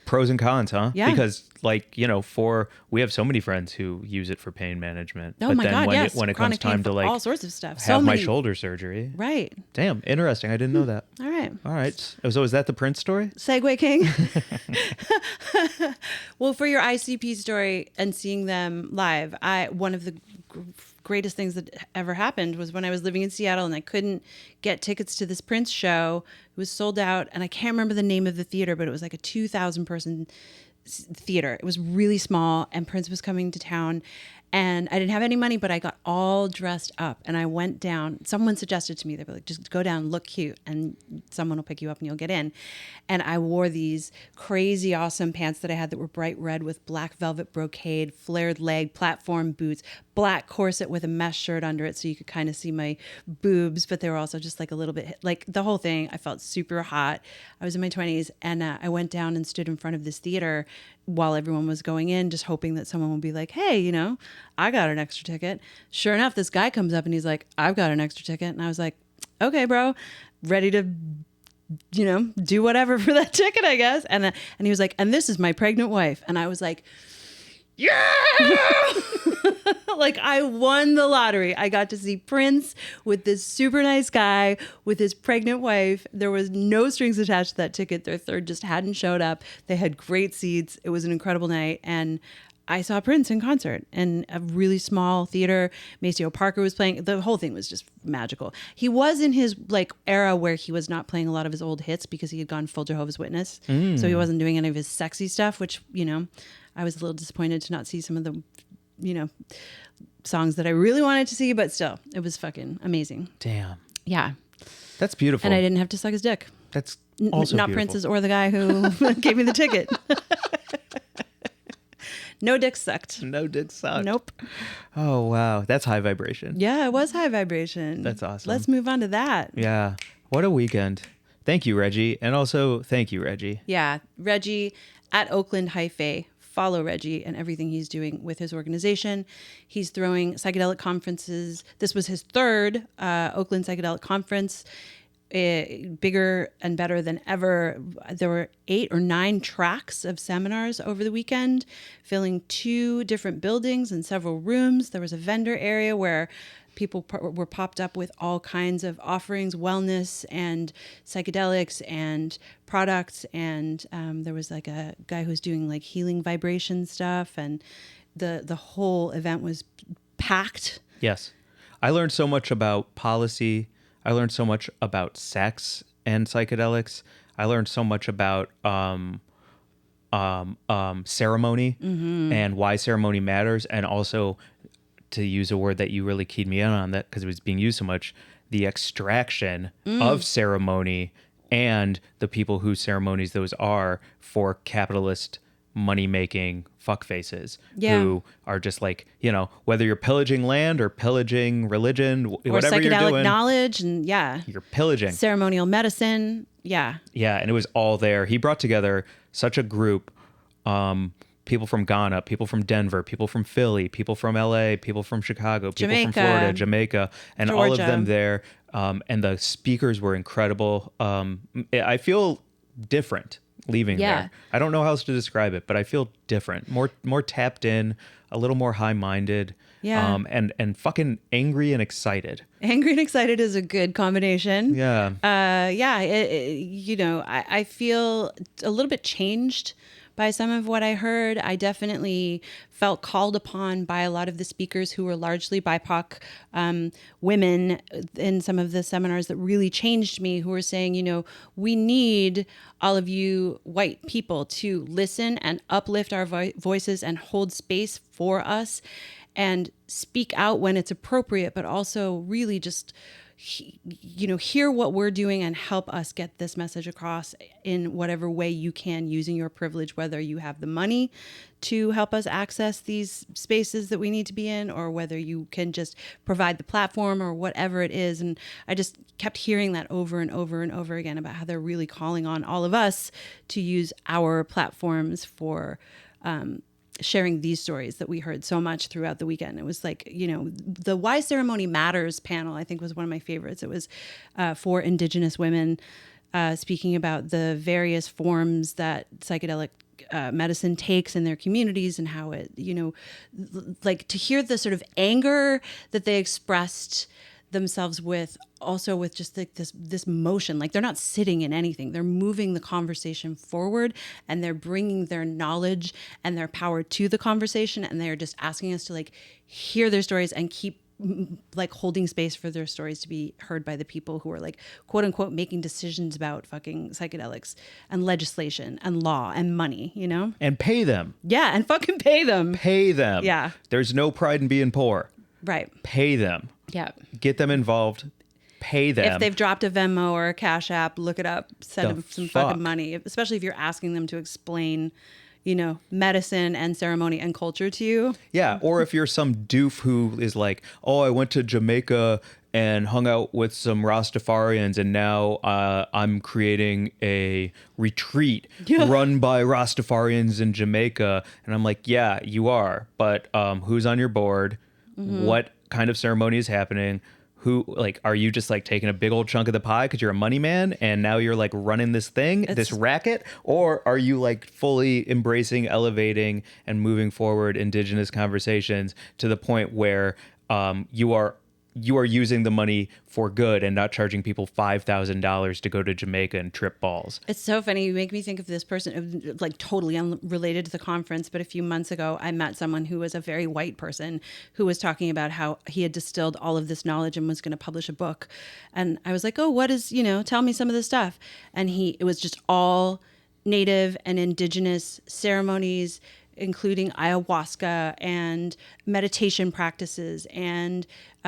Pros and cons, huh? Yeah. Because like, we have so many friends who use it for pain management. Oh but my then God, when yes. when it Chronic comes time pain to for like all sorts of stuff. have So my many. shoulder surgery. Right. Damn, interesting. I didn't know that. All right. All right. So is that the Prince story? Segue King. Well, for your ICP story and seeing them live, one of the greatest things that ever happened was when I was living in Seattle and I couldn't get tickets to this Prince show. It was sold out, and I can't remember the name of the theater, but it was like a 2,000 person theater. It was really small, and Prince was coming to town. And I didn't have any money, but I got all dressed up and I went down. Someone suggested to me, they were like, just go down, look cute, and someone will pick you up and you'll get in. And I wore these crazy awesome pants that I had that were bright red with black velvet brocade, flared leg, platform boots, black corset with a mesh shirt under it so you could kind of see my boobs, but they were also just like a little bit, like the whole thing. I felt super hot. I was in my 20s, and I went down and stood in front of this theater while everyone was going in, just hoping that someone would be like, hey, I got an extra ticket. Sure enough, this guy comes up and he's like, I've got an extra ticket. And I was like, okay, bro, ready to, do whatever for that ticket, I guess. And he was like, and this is my pregnant wife. And I was like, yeah, like I won the lottery. I got to see Prince with this super nice guy with his pregnant wife. There was no strings attached to that ticket. Their third just hadn't showed up. They had great seats. It was an incredible night. And I saw Prince in concert in a really small theater. Maceo Parker was playing. The whole thing was just magical. He was in his era where he was not playing a lot of his old hits because he had gone full Jehovah's Witness. So he wasn't doing any of his sexy stuff, which, I was a little disappointed to not see some of the, songs that I really wanted to see, but still, it was fucking amazing. Damn. Yeah. That's beautiful. And I didn't have to suck his dick. That's also not beautiful. Prince's or the guy who gave me the ticket. No dick sucked. No dick sucked. Nope. Oh, wow. That's high vibration. Yeah, it was high vibration. That's awesome. Let's move on to that. Yeah. What a weekend. Thank you, Reggie. And also, thank you, Reggie. Yeah. Reggie at Oakland Hyphae. Follow Reggie and everything he's doing with his organization. He's throwing psychedelic conferences. This was his third Oakland Psychedelic Conference. Bigger and better than ever. There were 8 or 9 tracks of seminars over the weekend, filling 2 different buildings and several rooms. There was a vendor area where people were popped up with all kinds of offerings, wellness and psychedelics and products. And there was like a guy who's doing like healing vibration stuff. And the whole event was packed. Yes. I learned so much about policy. I learned so much about sex and psychedelics. I learned so much about ceremony and why ceremony matters, and also, to use a word that you really keyed me in on, that because it was being used so much, the extraction of ceremony and the people whose ceremonies those are for capitalist money-making fuckfaces who are just like, whether you're pillaging land or pillaging religion, Or whatever you're psychedelic doing, knowledge and you're pillaging. ceremonial medicine. Yeah. Yeah, and it was all there. He brought together such a group, people from Ghana, people from Denver, people from Philly, people from LA, people from Chicago, people from Florida, Jamaica, and all of them there. And the speakers were incredible. I feel different leaving there. I don't know how else to describe it, but I feel different, more tapped in, a little more high-minded, and fucking angry and excited. Angry and excited is a good combination. Yeah. I feel a little bit changed by some of what I heard. I definitely felt called upon by a lot of the speakers who were largely BIPOC women in some of the seminars that really changed me, who were saying, we need all of you white people to listen and uplift our voices and hold space for us and speak out when it's appropriate, but also really just hear what we're doing and help us get this message across in whatever way you can, using your privilege, whether you have the money to help us access these spaces that we need to be in, or whether you can just provide the platform or whatever it is. And I just kept hearing that over and over and over again about how they're really calling on all of us to use our platforms for sharing these stories that we heard so much throughout the weekend. It was like, the Why Ceremony Matters panel, I think, was one of my favorites. It was for Indigenous women speaking about the various forms that psychedelic medicine takes in their communities, and how it, like to hear the sort of anger that they expressed themselves with, also with just like this motion, like they're not sitting in anything, they're moving the conversation forward, and they're bringing their knowledge and their power to the conversation, and they're just asking us to like hear their stories and keep like holding space for their stories to be heard by the people who are like, quote unquote, making decisions about fucking psychedelics and legislation and law and money, and pay them. Yeah, and fucking pay them. Yeah, there's no pride in being poor. Right. Pay them. Yeah. Get them involved. Pay them. If they've dropped a Venmo or a Cash App, look it up. Send them some fucking money. Especially if you're asking them to explain, medicine and ceremony and culture to you. Yeah. Or if you're some doof who is like, oh, I went to Jamaica and hung out with some Rastafarians, and now I'm creating a retreat run by Rastafarians in Jamaica. And I'm like, yeah, you are. But who's on your board? Mm-hmm. What kind of ceremony is happening? Who, like, are you just like taking a big old chunk of the pie because you're a money man and now you're like running this thing, this racket? Or are you like fully embracing, elevating, and moving forward Indigenous conversations to the point where you are using the money for good and not charging people $5,000 to go to Jamaica and trip balls? It's so funny. You make me think of this person, like totally unrelated to the conference, but a few months ago, I met someone who was a very white person who was talking about how he had distilled all of this knowledge and was going to publish a book. And I was like, oh, what is, tell me some of this stuff. And it was just all Native and Indigenous ceremonies, including ayahuasca and meditation practices and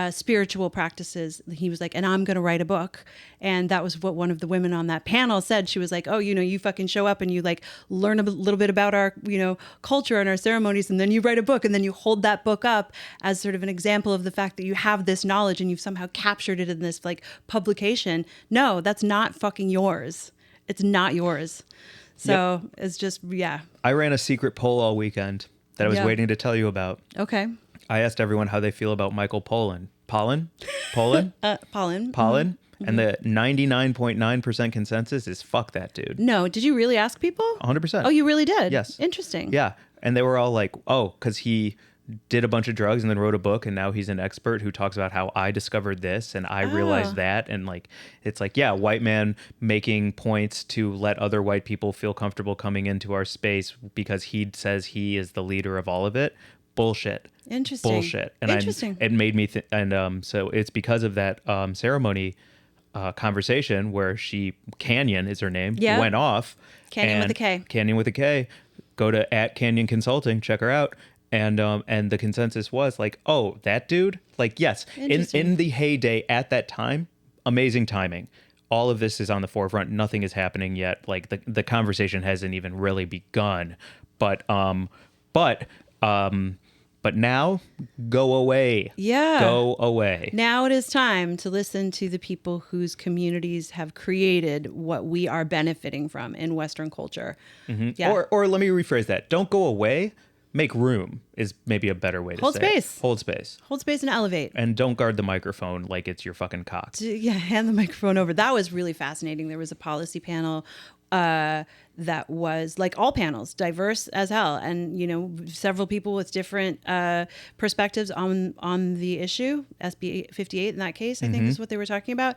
spiritual practices. He was like, and I'm going to write a book. And that was what one of the women on that panel said. She was like, oh, you fucking show up and you like learn a little bit about our, culture and our ceremonies. And then you write a book, and then you hold that book up as sort of an example of the fact that you have this knowledge and you've somehow captured it in this like publication. No, that's not fucking yours. It's not yours. So It's just, yeah. I ran a secret poll all weekend that I was waiting to tell you about. Okay. I asked everyone how they feel about Michael Pollan. Pollan? Pollan. Mm-hmm. And the 99.9% consensus is fuck that dude. No. Did you really ask people? 100%. Oh, you really did? Yes. Interesting. Yeah. And they were all like, oh, because he did a bunch of drugs and then wrote a book, and now he's an expert who talks about how I discovered this and I realized that. And like, it's like, yeah, white man making points to let other white people feel comfortable coming into our space because he says he is the leader of all of it. Bullshit. Interesting. Bullshit. And interesting. It made me so it's because of that ceremony conversation where Canyon is her name, went off. Canyon with a K. Canyon with a K. Go to @Canyon Consulting, check her out. And the consensus was like, oh, that dude, like, yes, in the heyday at that time, amazing timing. All of this is on the forefront. Nothing is happening yet. Like the conversation hasn't even really begun. But now, go away. Yeah. Go away. Now it is time to listen to the people whose communities have created what we are benefiting from in Western culture. Mm-hmm. Yeah. Or let me rephrase that. Don't go away. Make room is maybe a better way to say it. Hold space. Hold space and elevate. And don't guard the microphone like it's your fucking cock. Yeah, hand the microphone over. That was really fascinating. There was a policy panel that was like all panels, diverse as hell, and several people with different perspectives on the issue. SB 58 in that case, I think is what they were talking about.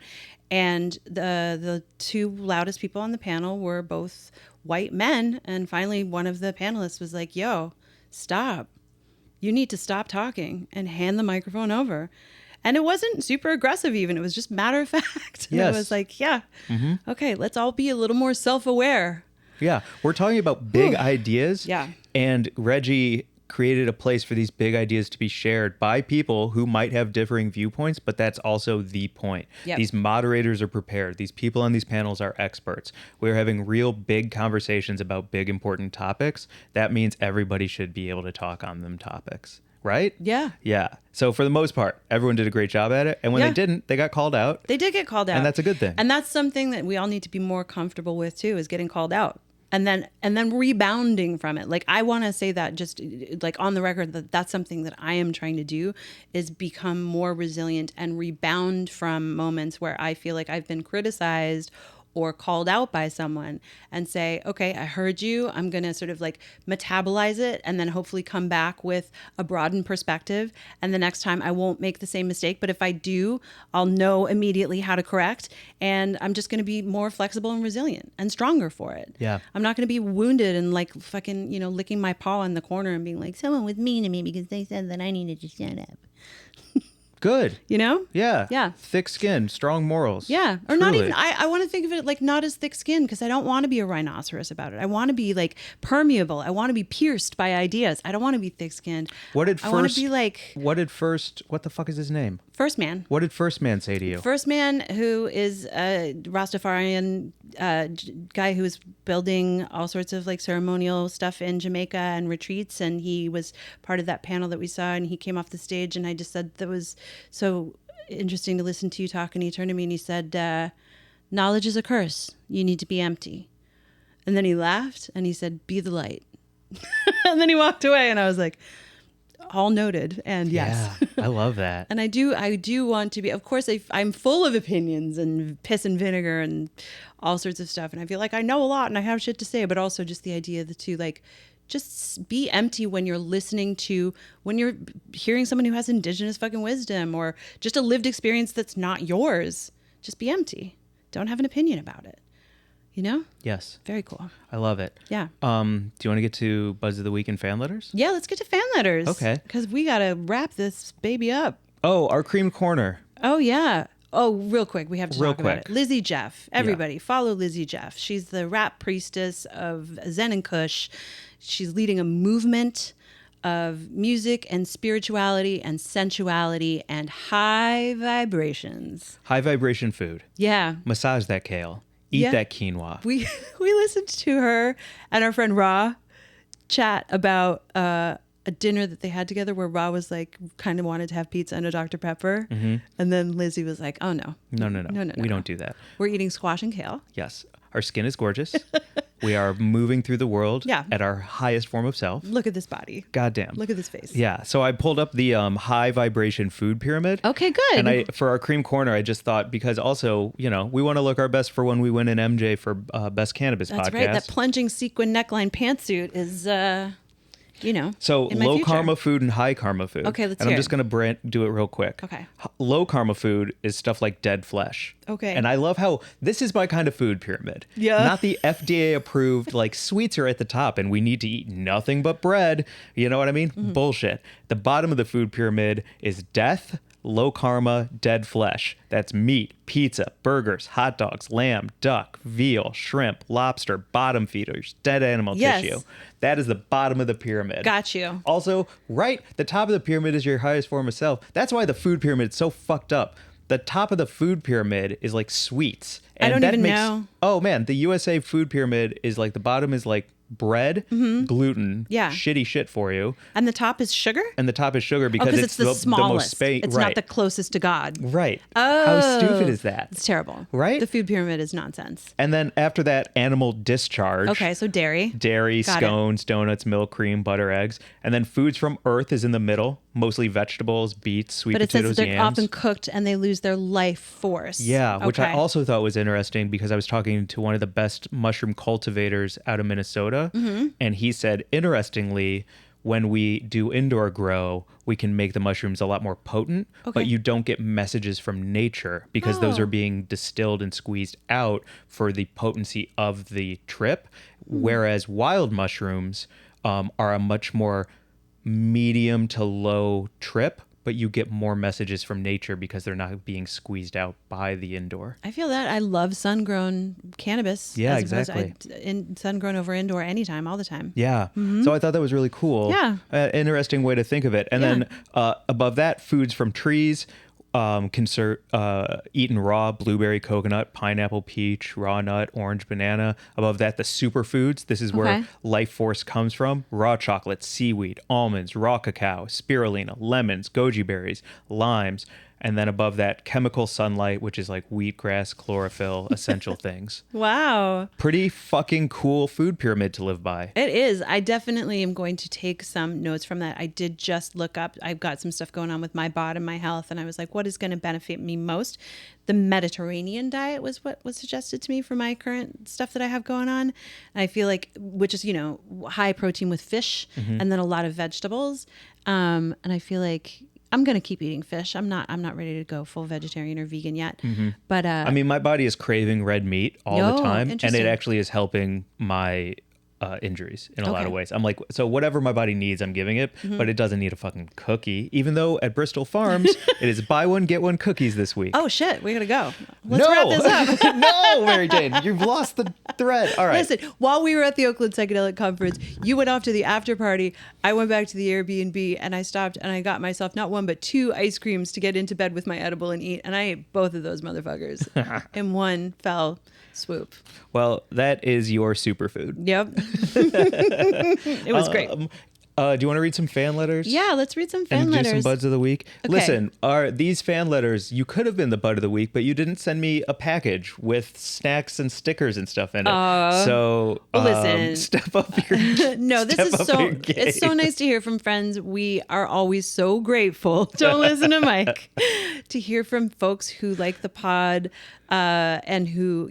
And the two loudest people on the panel were both white men. And finally, one of the panelists was like, "Yo, stop! You need to stop talking and hand the microphone over." And it wasn't super aggressive even. It was just matter of fact. And Yes. it was like, yeah, okay, let's all be a little more self-aware. Yeah. We're talking about big ideas. Yeah. And Reggie created a place for these big ideas to be shared by people who might have differing viewpoints, but that's also the point. Yep. These moderators are prepared. These people on these panels are experts. We're having real big conversations about big, important topics. That means everybody should be able to talk on them topics. Right? Yeah. Yeah. So for the most part, everyone did a great job at it. And when they didn't, they got called out. They did get called out. And that's a good thing. And that's something that we all need to be more comfortable with too, is getting called out. And then rebounding from it. Like, I want to say that just like on the record, that's something that I am trying to do, is become more resilient and rebound from moments where I feel like I've been criticized or called out by someone, and say, okay, I heard you. I'm going to sort of like metabolize it and then hopefully come back with a broadened perspective. And the next time I won't make the same mistake. But if I do, I'll know immediately how to correct. And I'm just going to be more flexible and resilient and stronger for it. Yeah. I'm not going to be wounded and like fucking, licking my paw in the corner and being like, someone was mean to me because they said that I needed to shut up. Good. Yeah. Yeah. Thick skin, strong morals. Yeah. Or Truly. not even, I want to think of it like not as thick skinned, because I don't want to be a rhinoceros about it. I want to be like permeable. I want to be pierced by ideas. I don't want to be thick skinned. I want to be like what the fuck is his name? First Man. What did First Man say to you? First Man, who is a Rastafarian guy who was building all sorts of like ceremonial stuff in Jamaica and retreats. And he was part of that panel that we saw, and he came off the stage, and I just said that was so interesting to listen to you talk. And he turned to me and he said, knowledge is a curse. You need to be empty. And then he laughed and he said, be the light. And then he walked away, and I was like, all noted. And yes. Yeah, I love that. And I do want to be, of course, I'm full of opinions and piss and vinegar and all sorts of stuff. And I feel like I know a lot and I have shit to say, but also just the idea to like, just be empty when you're when you're hearing someone who has indigenous fucking wisdom or just a lived experience that's not yours. Just be empty. Don't have an opinion about it. Yes. Very cool. I love it. Yeah. Do you want to get to Buzz of the Week and fan letters? Yeah, let's get to fan letters. Okay. Because we got to wrap this baby up. Oh, our cream corner. Oh, yeah. Oh, real quick. We have to talk about it. Lizzie Jeff. Everybody follow Lizzie Jeff. She's the rap priestess of Zen and Kush. She's leading a movement of music and spirituality and sensuality and high vibrations. High vibration food. Yeah. Massage that kale. Eat that quinoa. We listened to her and our friend Ra chat about a dinner that they had together where Ra was like, kind of wanted to have pizza and a Dr. Pepper. Mm-hmm. And then Lizzie was like, oh, no. No. We don't do that. We're eating squash and kale. Yes. Our skin is gorgeous. We are moving through the world at our highest form of self. Look at this body. Goddamn. Look at this face. Yeah. So I pulled up the high vibration food pyramid. Okay, good. And for our cream corner, I just thought, because also, we want to look our best for when we win an MJ for Best Cannabis That's Podcast. right. That plunging sequin neckline pantsuit is, So in my low future. karma food and high karma food. Okay, let's And hear I'm just going to do it real quick. Okay. Low karma food is stuff like dead flesh. Okay. And I love how this is my kind of food pyramid. Yeah. Not the FDA approved, like sweets are at the top and we need to eat nothing but bread. You know what I mean? Mm-hmm. Bullshit. The bottom of the food pyramid is death, low karma, dead flesh. That's meat, pizza, burgers, hot dogs, lamb, duck, veal, shrimp, lobster, bottom feeders, dead animal tissue. That is the bottom of the pyramid. Got you. Also, the top of the pyramid is your highest form of self. That's why the food pyramid is so fucked up. The top of the food pyramid is like sweets. And I don't even know. Oh man, the USA food pyramid is like the bottom is like bread, gluten, shitty shit for you. And the top is sugar? And the top is sugar because it's the smallest. It's right. not the closest to God. Right. Oh. How stupid is that? It's terrible. Right? The food pyramid is nonsense. And then after that, animal discharge. Okay, so dairy. Dairy, Got scones, donuts, milk, cream, butter, eggs. And then foods from earth is in the middle. mostly vegetables, beets, sweet But it says potatoes, that they're yams. often cooked and they lose their life force. Yeah, which I Okay. also thought was interesting because I was talking to one of the best mushroom cultivators out of Minnesota, and he said, interestingly, when we do indoor grow, we can make the mushrooms a lot more potent, Okay. but you don't get messages from nature because those Oh. are being distilled and squeezed out for the potency of the trip, whereas wild mushrooms are a much more medium to low trip, but you get more messages from nature because they're not being squeezed out by the indoor. I feel that. I love sun-grown cannabis. Yeah, as opposed exactly. in sun-grown over indoor anytime, all the time. Yeah. So I thought that was really cool. Yeah. Interesting way to think of it. And Yeah. then above that, foods from trees, eaten raw, blueberry, coconut, pineapple, peach, raw nut, orange, banana. Above that, the superfoods. This is where Okay. life force comes from. Raw chocolate, seaweed, almonds, raw cacao, spirulina, lemons, goji berries, limes. And then above that, chemical sunlight, which is like wheatgrass, chlorophyll, essential things. Wow. Pretty fucking cool food pyramid to live by. It is. I definitely am going to take some notes from that. I did just look up. I've got some stuff going on with my bod and my health. And I was like, what is going to benefit me most? The Mediterranean diet was what was suggested to me for my current stuff that I have going on. And I feel like, which is, high protein with fish and then a lot of vegetables. And I feel like I'm going to keep eating fish. I'm not ready to go full vegetarian or vegan yet. But I mean, my body is craving red meat all the Oh, time, and interesting. it actually is helping my injuries in a lot of Okay. ways. I'm like, so whatever my body needs, I'm giving it, but it doesn't need a fucking cookie. Even though at Bristol Farms, it is buy one, get one cookies this week. oh shit, we got to go. Let's no! wrap this up. No, Mary Jane, you've lost the thread. All right. Listen, while we were at the Oakland Psychedelic Conference, you went off to the after party. I went back to the Airbnb and I stopped and I got myself not one but two ice creams to get into bed with my edible and eat. And I ate both of those motherfuckers in one fell swoop. Well, that is your superfood. Yep. It was great. Do you want to read some fan letters? Yeah, let's read some fan And letters. do some buds of the week. Okay. Listen, are these fan letters, you could have been the bud of the week, but you didn't send me a package with snacks and stickers and stuff in it. So listen. step up your No, this step is up so your game. it's so nice to hear from friends. We are always so grateful. Don't listen to Mike. To hear from folks who like the pod and who,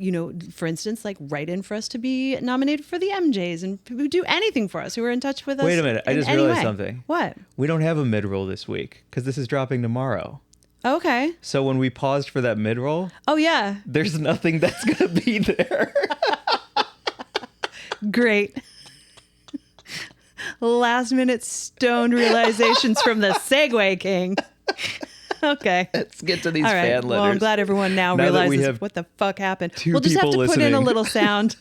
for instance, like write in for us to be nominated for the EmJays and who do anything for us, who are in touch with us. Wait a minute, I in just any realized way. something. What? We don't have a mid-roll this week because this is dropping tomorrow. Okay. So when we paused for that mid-roll, Oh yeah. there's nothing that's going to be there. Great. Last minute stoned realizations from the Segue King. Okay. Let's get to these All right. fan letters. Well, I'm glad everyone now Now that we realizes have what the fuck happened. two We'll just have to people put in a listening. little sound.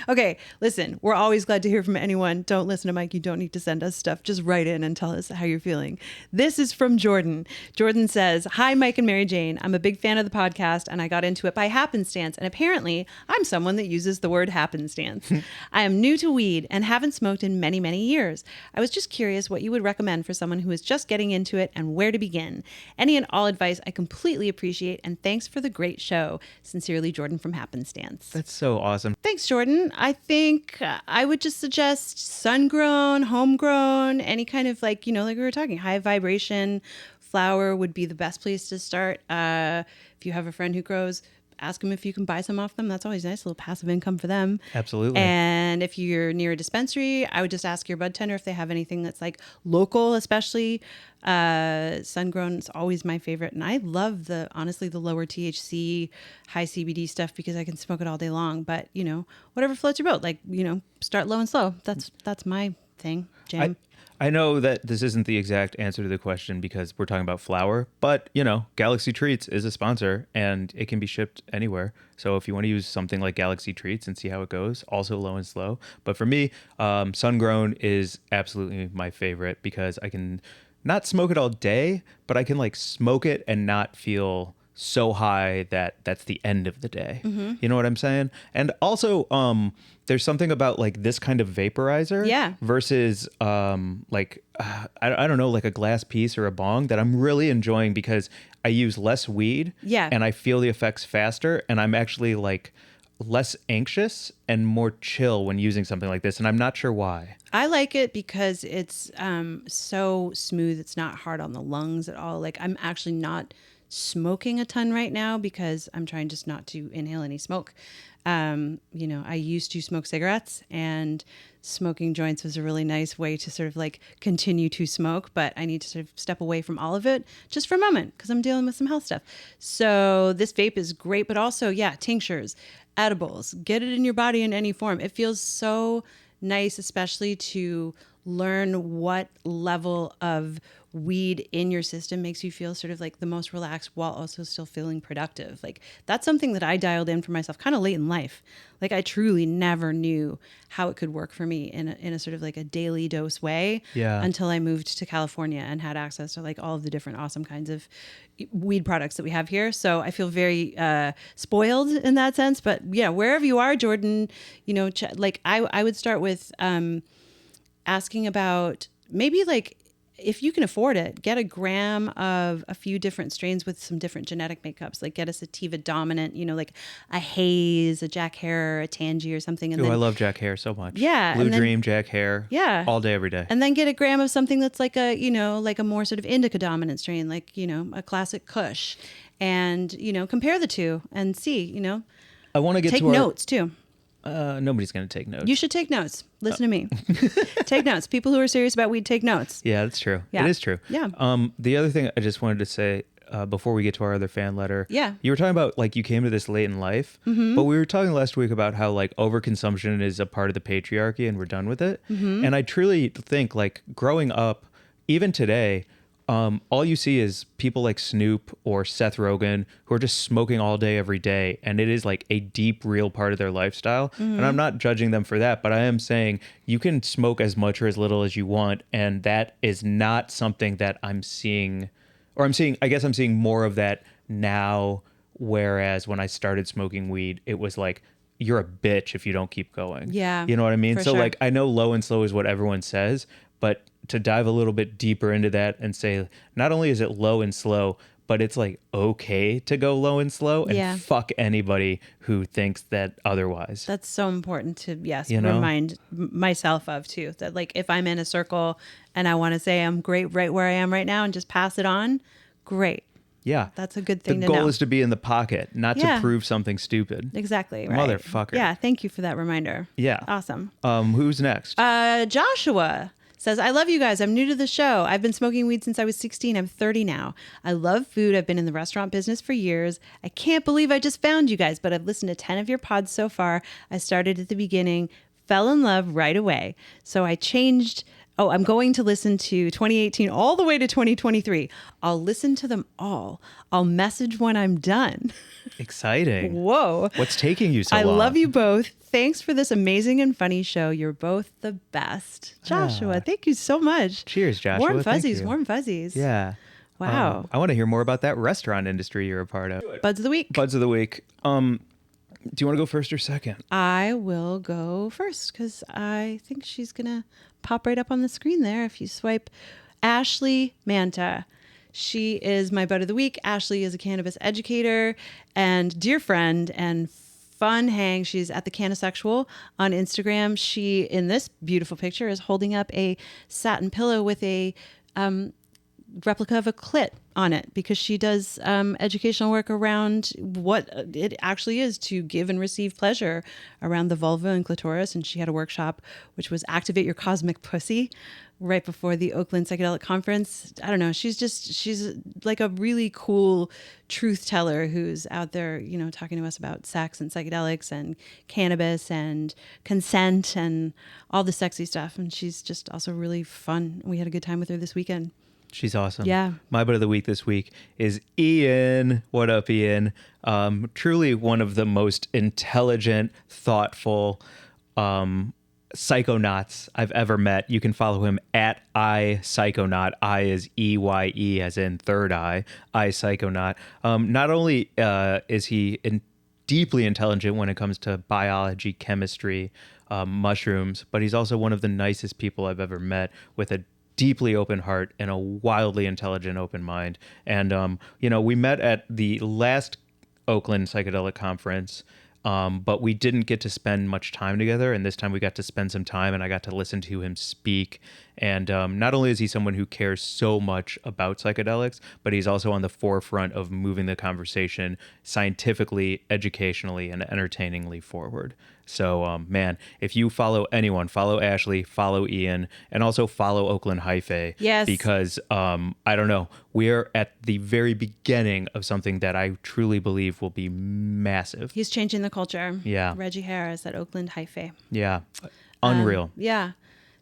Okay, listen, we're always glad to hear from anyone. Don't listen to Mike. You don't need to send us stuff. Just write in and tell us how you're feeling. This is from Jordan. Jordan says, "Hi, Mike and Mary Jane. I'm a big fan of the podcast and I got into it by happenstance. And apparently I'm someone that uses the word happenstance. I am new to weed and haven't smoked in many, many years. I was just curious what you would recommend for someone who is just getting into it and where to begin. Any and all advice I completely appreciate, and thanks for the great show. Sincerely, Jordan from Happenstance." That's so awesome. Thanks, Jordan. I think I would just suggest sun-grown, homegrown, any kind of like we were talking, high vibration flower would be the best place to start. If you have a friend who grows, ask them if you can buy some off them. That's always nice, a little passive income for them. Absolutely. And if you're near a dispensary, I would just ask your bud tender if they have anything that's like local, especially sun-grown is always my favorite. And I love honestly the lower THC, high CBD stuff because I can smoke it all day long. But whatever floats your boat, like start low and slow. That's my thing, jam. I know that this isn't the exact answer to the question because we're talking about flour, but Galaxy Treats is a sponsor and it can be shipped anywhere. So if you want to use something like Galaxy Treats and see how it goes, also low and slow. But for me, sun-grown is absolutely my favorite because I can not smoke it all day, but I can like smoke it and not feel so high that that's the end of the day. Mm-hmm. You know what I'm saying? And also, there's something about like this kind of vaporizer versus I don't know, like a glass piece or a bong that I'm really enjoying because I use less weed Yeah. and I feel the effects faster and I'm actually like less anxious and more chill when using something like this, and I'm not sure why. I like it because it's so smooth. It's not hard on the lungs at all. Like, I'm actually not smoking a ton right now because I'm trying just not to inhale any smoke. I used to smoke cigarettes, and smoking joints was a really nice way to sort of like continue to smoke, but I need to sort of step away from all of it just for a moment because I'm dealing with some health stuff. So this vape is great, but also, tinctures, edibles, get it in your body in any form. It feels so nice, especially to learn what level of weed in your system makes you feel sort of like the most relaxed while also still feeling productive. Like, that's something that I dialed in for myself kind of late in life. Like, I truly never knew how it could work for me in a sort of like a daily dose way until I moved to California and had access to like all of the different awesome kinds of weed products that we have here. So I feel very spoiled in that sense. But yeah, wherever you are, Jordan, like I would start with asking about maybe like, if you can afford it, get a gram of a few different strains with some different genetic makeups. Like, get a sativa dominant, like a haze, a Jack Hare, a Tangy or something. And I love Jack Hare so much. Yeah. Blue Dream, Jack Hare. Yeah. All day, every day. And then get a gram of something that's like a, like a more sort of indica dominant strain, like, a classic Kush. And, compare the two and see, I want to get take to notes too. Nobody's going to take notes. You should take notes. Listen to me. Take notes. People who are serious about weed take notes. Yeah, that's true. Yeah. It is true. Yeah. The other thing I just wanted to say before we get to our other fan letter. Yeah. You were talking about like you came to this late in life, but we were talking last week about how like overconsumption is a part of the patriarchy and we're done with it. And I truly think like growing up, even today, all you see is people like Snoop or Seth Rogen who are just smoking all day, every day. And it is like a deep, real part of their lifestyle. And I'm not judging them for that, but I am saying you can smoke as much or as little as you want. And that is not something that I'm seeing, or I guess I'm seeing more of that now. Whereas when I started smoking weed, it was like, you're a bitch if you don't keep going. Yeah. You know what I mean? For So sure. like, I know low and slow is what everyone says, but to dive a little bit deeper into that and say, not only is it low and slow, but it's like okay to go low and slow and fuck anybody who thinks that otherwise. That's so important to, You know? remind myself of too, that like, if I'm in a circle and I want to say I'm great right where I am right now and just pass it on, great. Yeah. That's a good thing to know. The know. goal is to be in the pocket, not to prove something stupid. Exactly. Right. Motherfucker. Yeah. Thank you for that reminder. Yeah. Awesome. Who's next? Joshua says, I love you guys. I'm new to the show. I've been smoking weed since I was 16. I'm 30 now. I love food. I've been in the restaurant business for years. I can't believe I just found you guys, but I've listened to 10 of your pods so far. I started at the beginning, fell in love right away. So I changed. Oh, I'm going to listen to 2018 all the way to 2023. I'll listen to them all. I'll message when I'm done. Exciting. Whoa. What's taking you so I long? love you both. Thanks for this amazing and funny show. You're both the best. Joshua, thank you so much. Cheers, Joshua. Warm Thank fuzzies, you. warm fuzzies. Yeah. Wow. I want to hear more about that restaurant industry you're a part of. Buds of the week. Buds of the week. Do you want to go first or second? I will go first because I think she's going to pop right up on the screen there if you swipe. Ashley Manta. She is my bud of the week. Ashley is a cannabis educator and dear friend and fun hang. She's at the Canisexual on Instagram. She, in this beautiful picture, is holding up a satin pillow with a replica of a clit on it because she does educational work around what it actually is to give and receive pleasure around the vulva and clitoris. And she had a workshop which was Activate Your Cosmic Pussy right before the Oakland Psychedelic Conference. I don't know. She's like a really cool truth teller who's out there, talking to us about sex and psychedelics and cannabis and consent and all the sexy stuff. And she's just also really fun. We had a good time with her this weekend. She's awesome. Yeah. My bud of the week this week is Ian. What up, Ian? Truly one of the most intelligent, thoughtful psychonauts I've ever met. You can follow him at eyepsychonaut. I is EYE as in third eye. Eyepsychonaut. Not only is he deeply intelligent when it comes to biology, chemistry, mushrooms, but he's also one of the nicest people I've ever met with a deeply open heart and a wildly intelligent open mind. And we met at the last Oakland Psychedelic Conference. But we didn't get to spend much time together. And this time we got to spend some time and I got to listen to him speak. And not only is he someone who cares so much about psychedelics, but he's also on the forefront of moving the conversation scientifically, educationally, and entertainingly forward. So, man, if you follow anyone, follow Ashley, follow Ian, and also follow Oakland Hyphae. Yes. Because, I don't know, we're at the very beginning of something that I truly believe will be massive. He's changing the culture. Yeah. Reggie Harris at Oakland Hyphae. Yeah. Unreal. Yeah.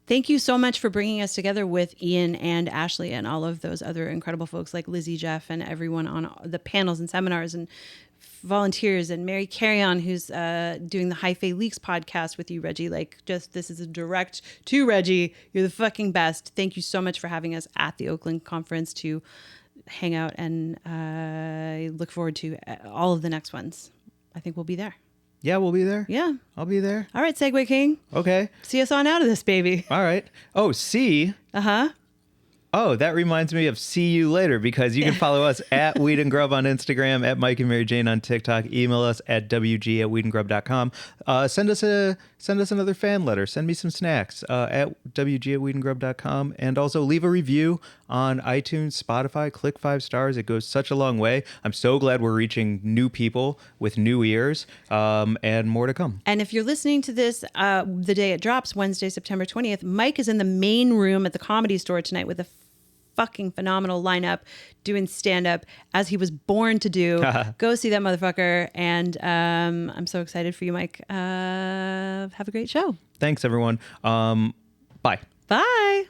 Thank you so much for bringing us together with Ian and Ashley and all of those other incredible folks like Lizzie, Jeff, and everyone on the panels and seminars and volunteers, and Mary Carrion, who's doing the Hyphae Leaks podcast with you, Reggie. Like, just this is a direct to Reggie. You're the fucking best. Thank you so much for having us at the Oakland conference to hang out, and I look forward to all of the next ones. I think we'll be there. Yeah, we'll be there. Yeah. I'll be there. All right, Segue King. Okay. See us on out of this, baby. All right. Oh, see. Uh-huh. Oh, that reminds me of see you later, because you can follow us at Weed and Grub on Instagram, at Mike and Mary Jane on TikTok, email us at wg@weedandgrub.com. Send us another fan letter. Send me some snacks at wg@weedandgrub.com, and also leave a review on iTunes, Spotify. Click 5 stars. It goes such a long way. I'm so glad we're reaching new people with new ears, and more to come. And if you're listening to this the day it drops, Wednesday, September 20th, Mike is in the main room at the Comedy Store tonight with a fucking phenomenal lineup doing stand-up as he was born to do. Go see that motherfucker. And I'm so excited for you, Mike. Have a great show. Thanks, everyone. Bye. Bye.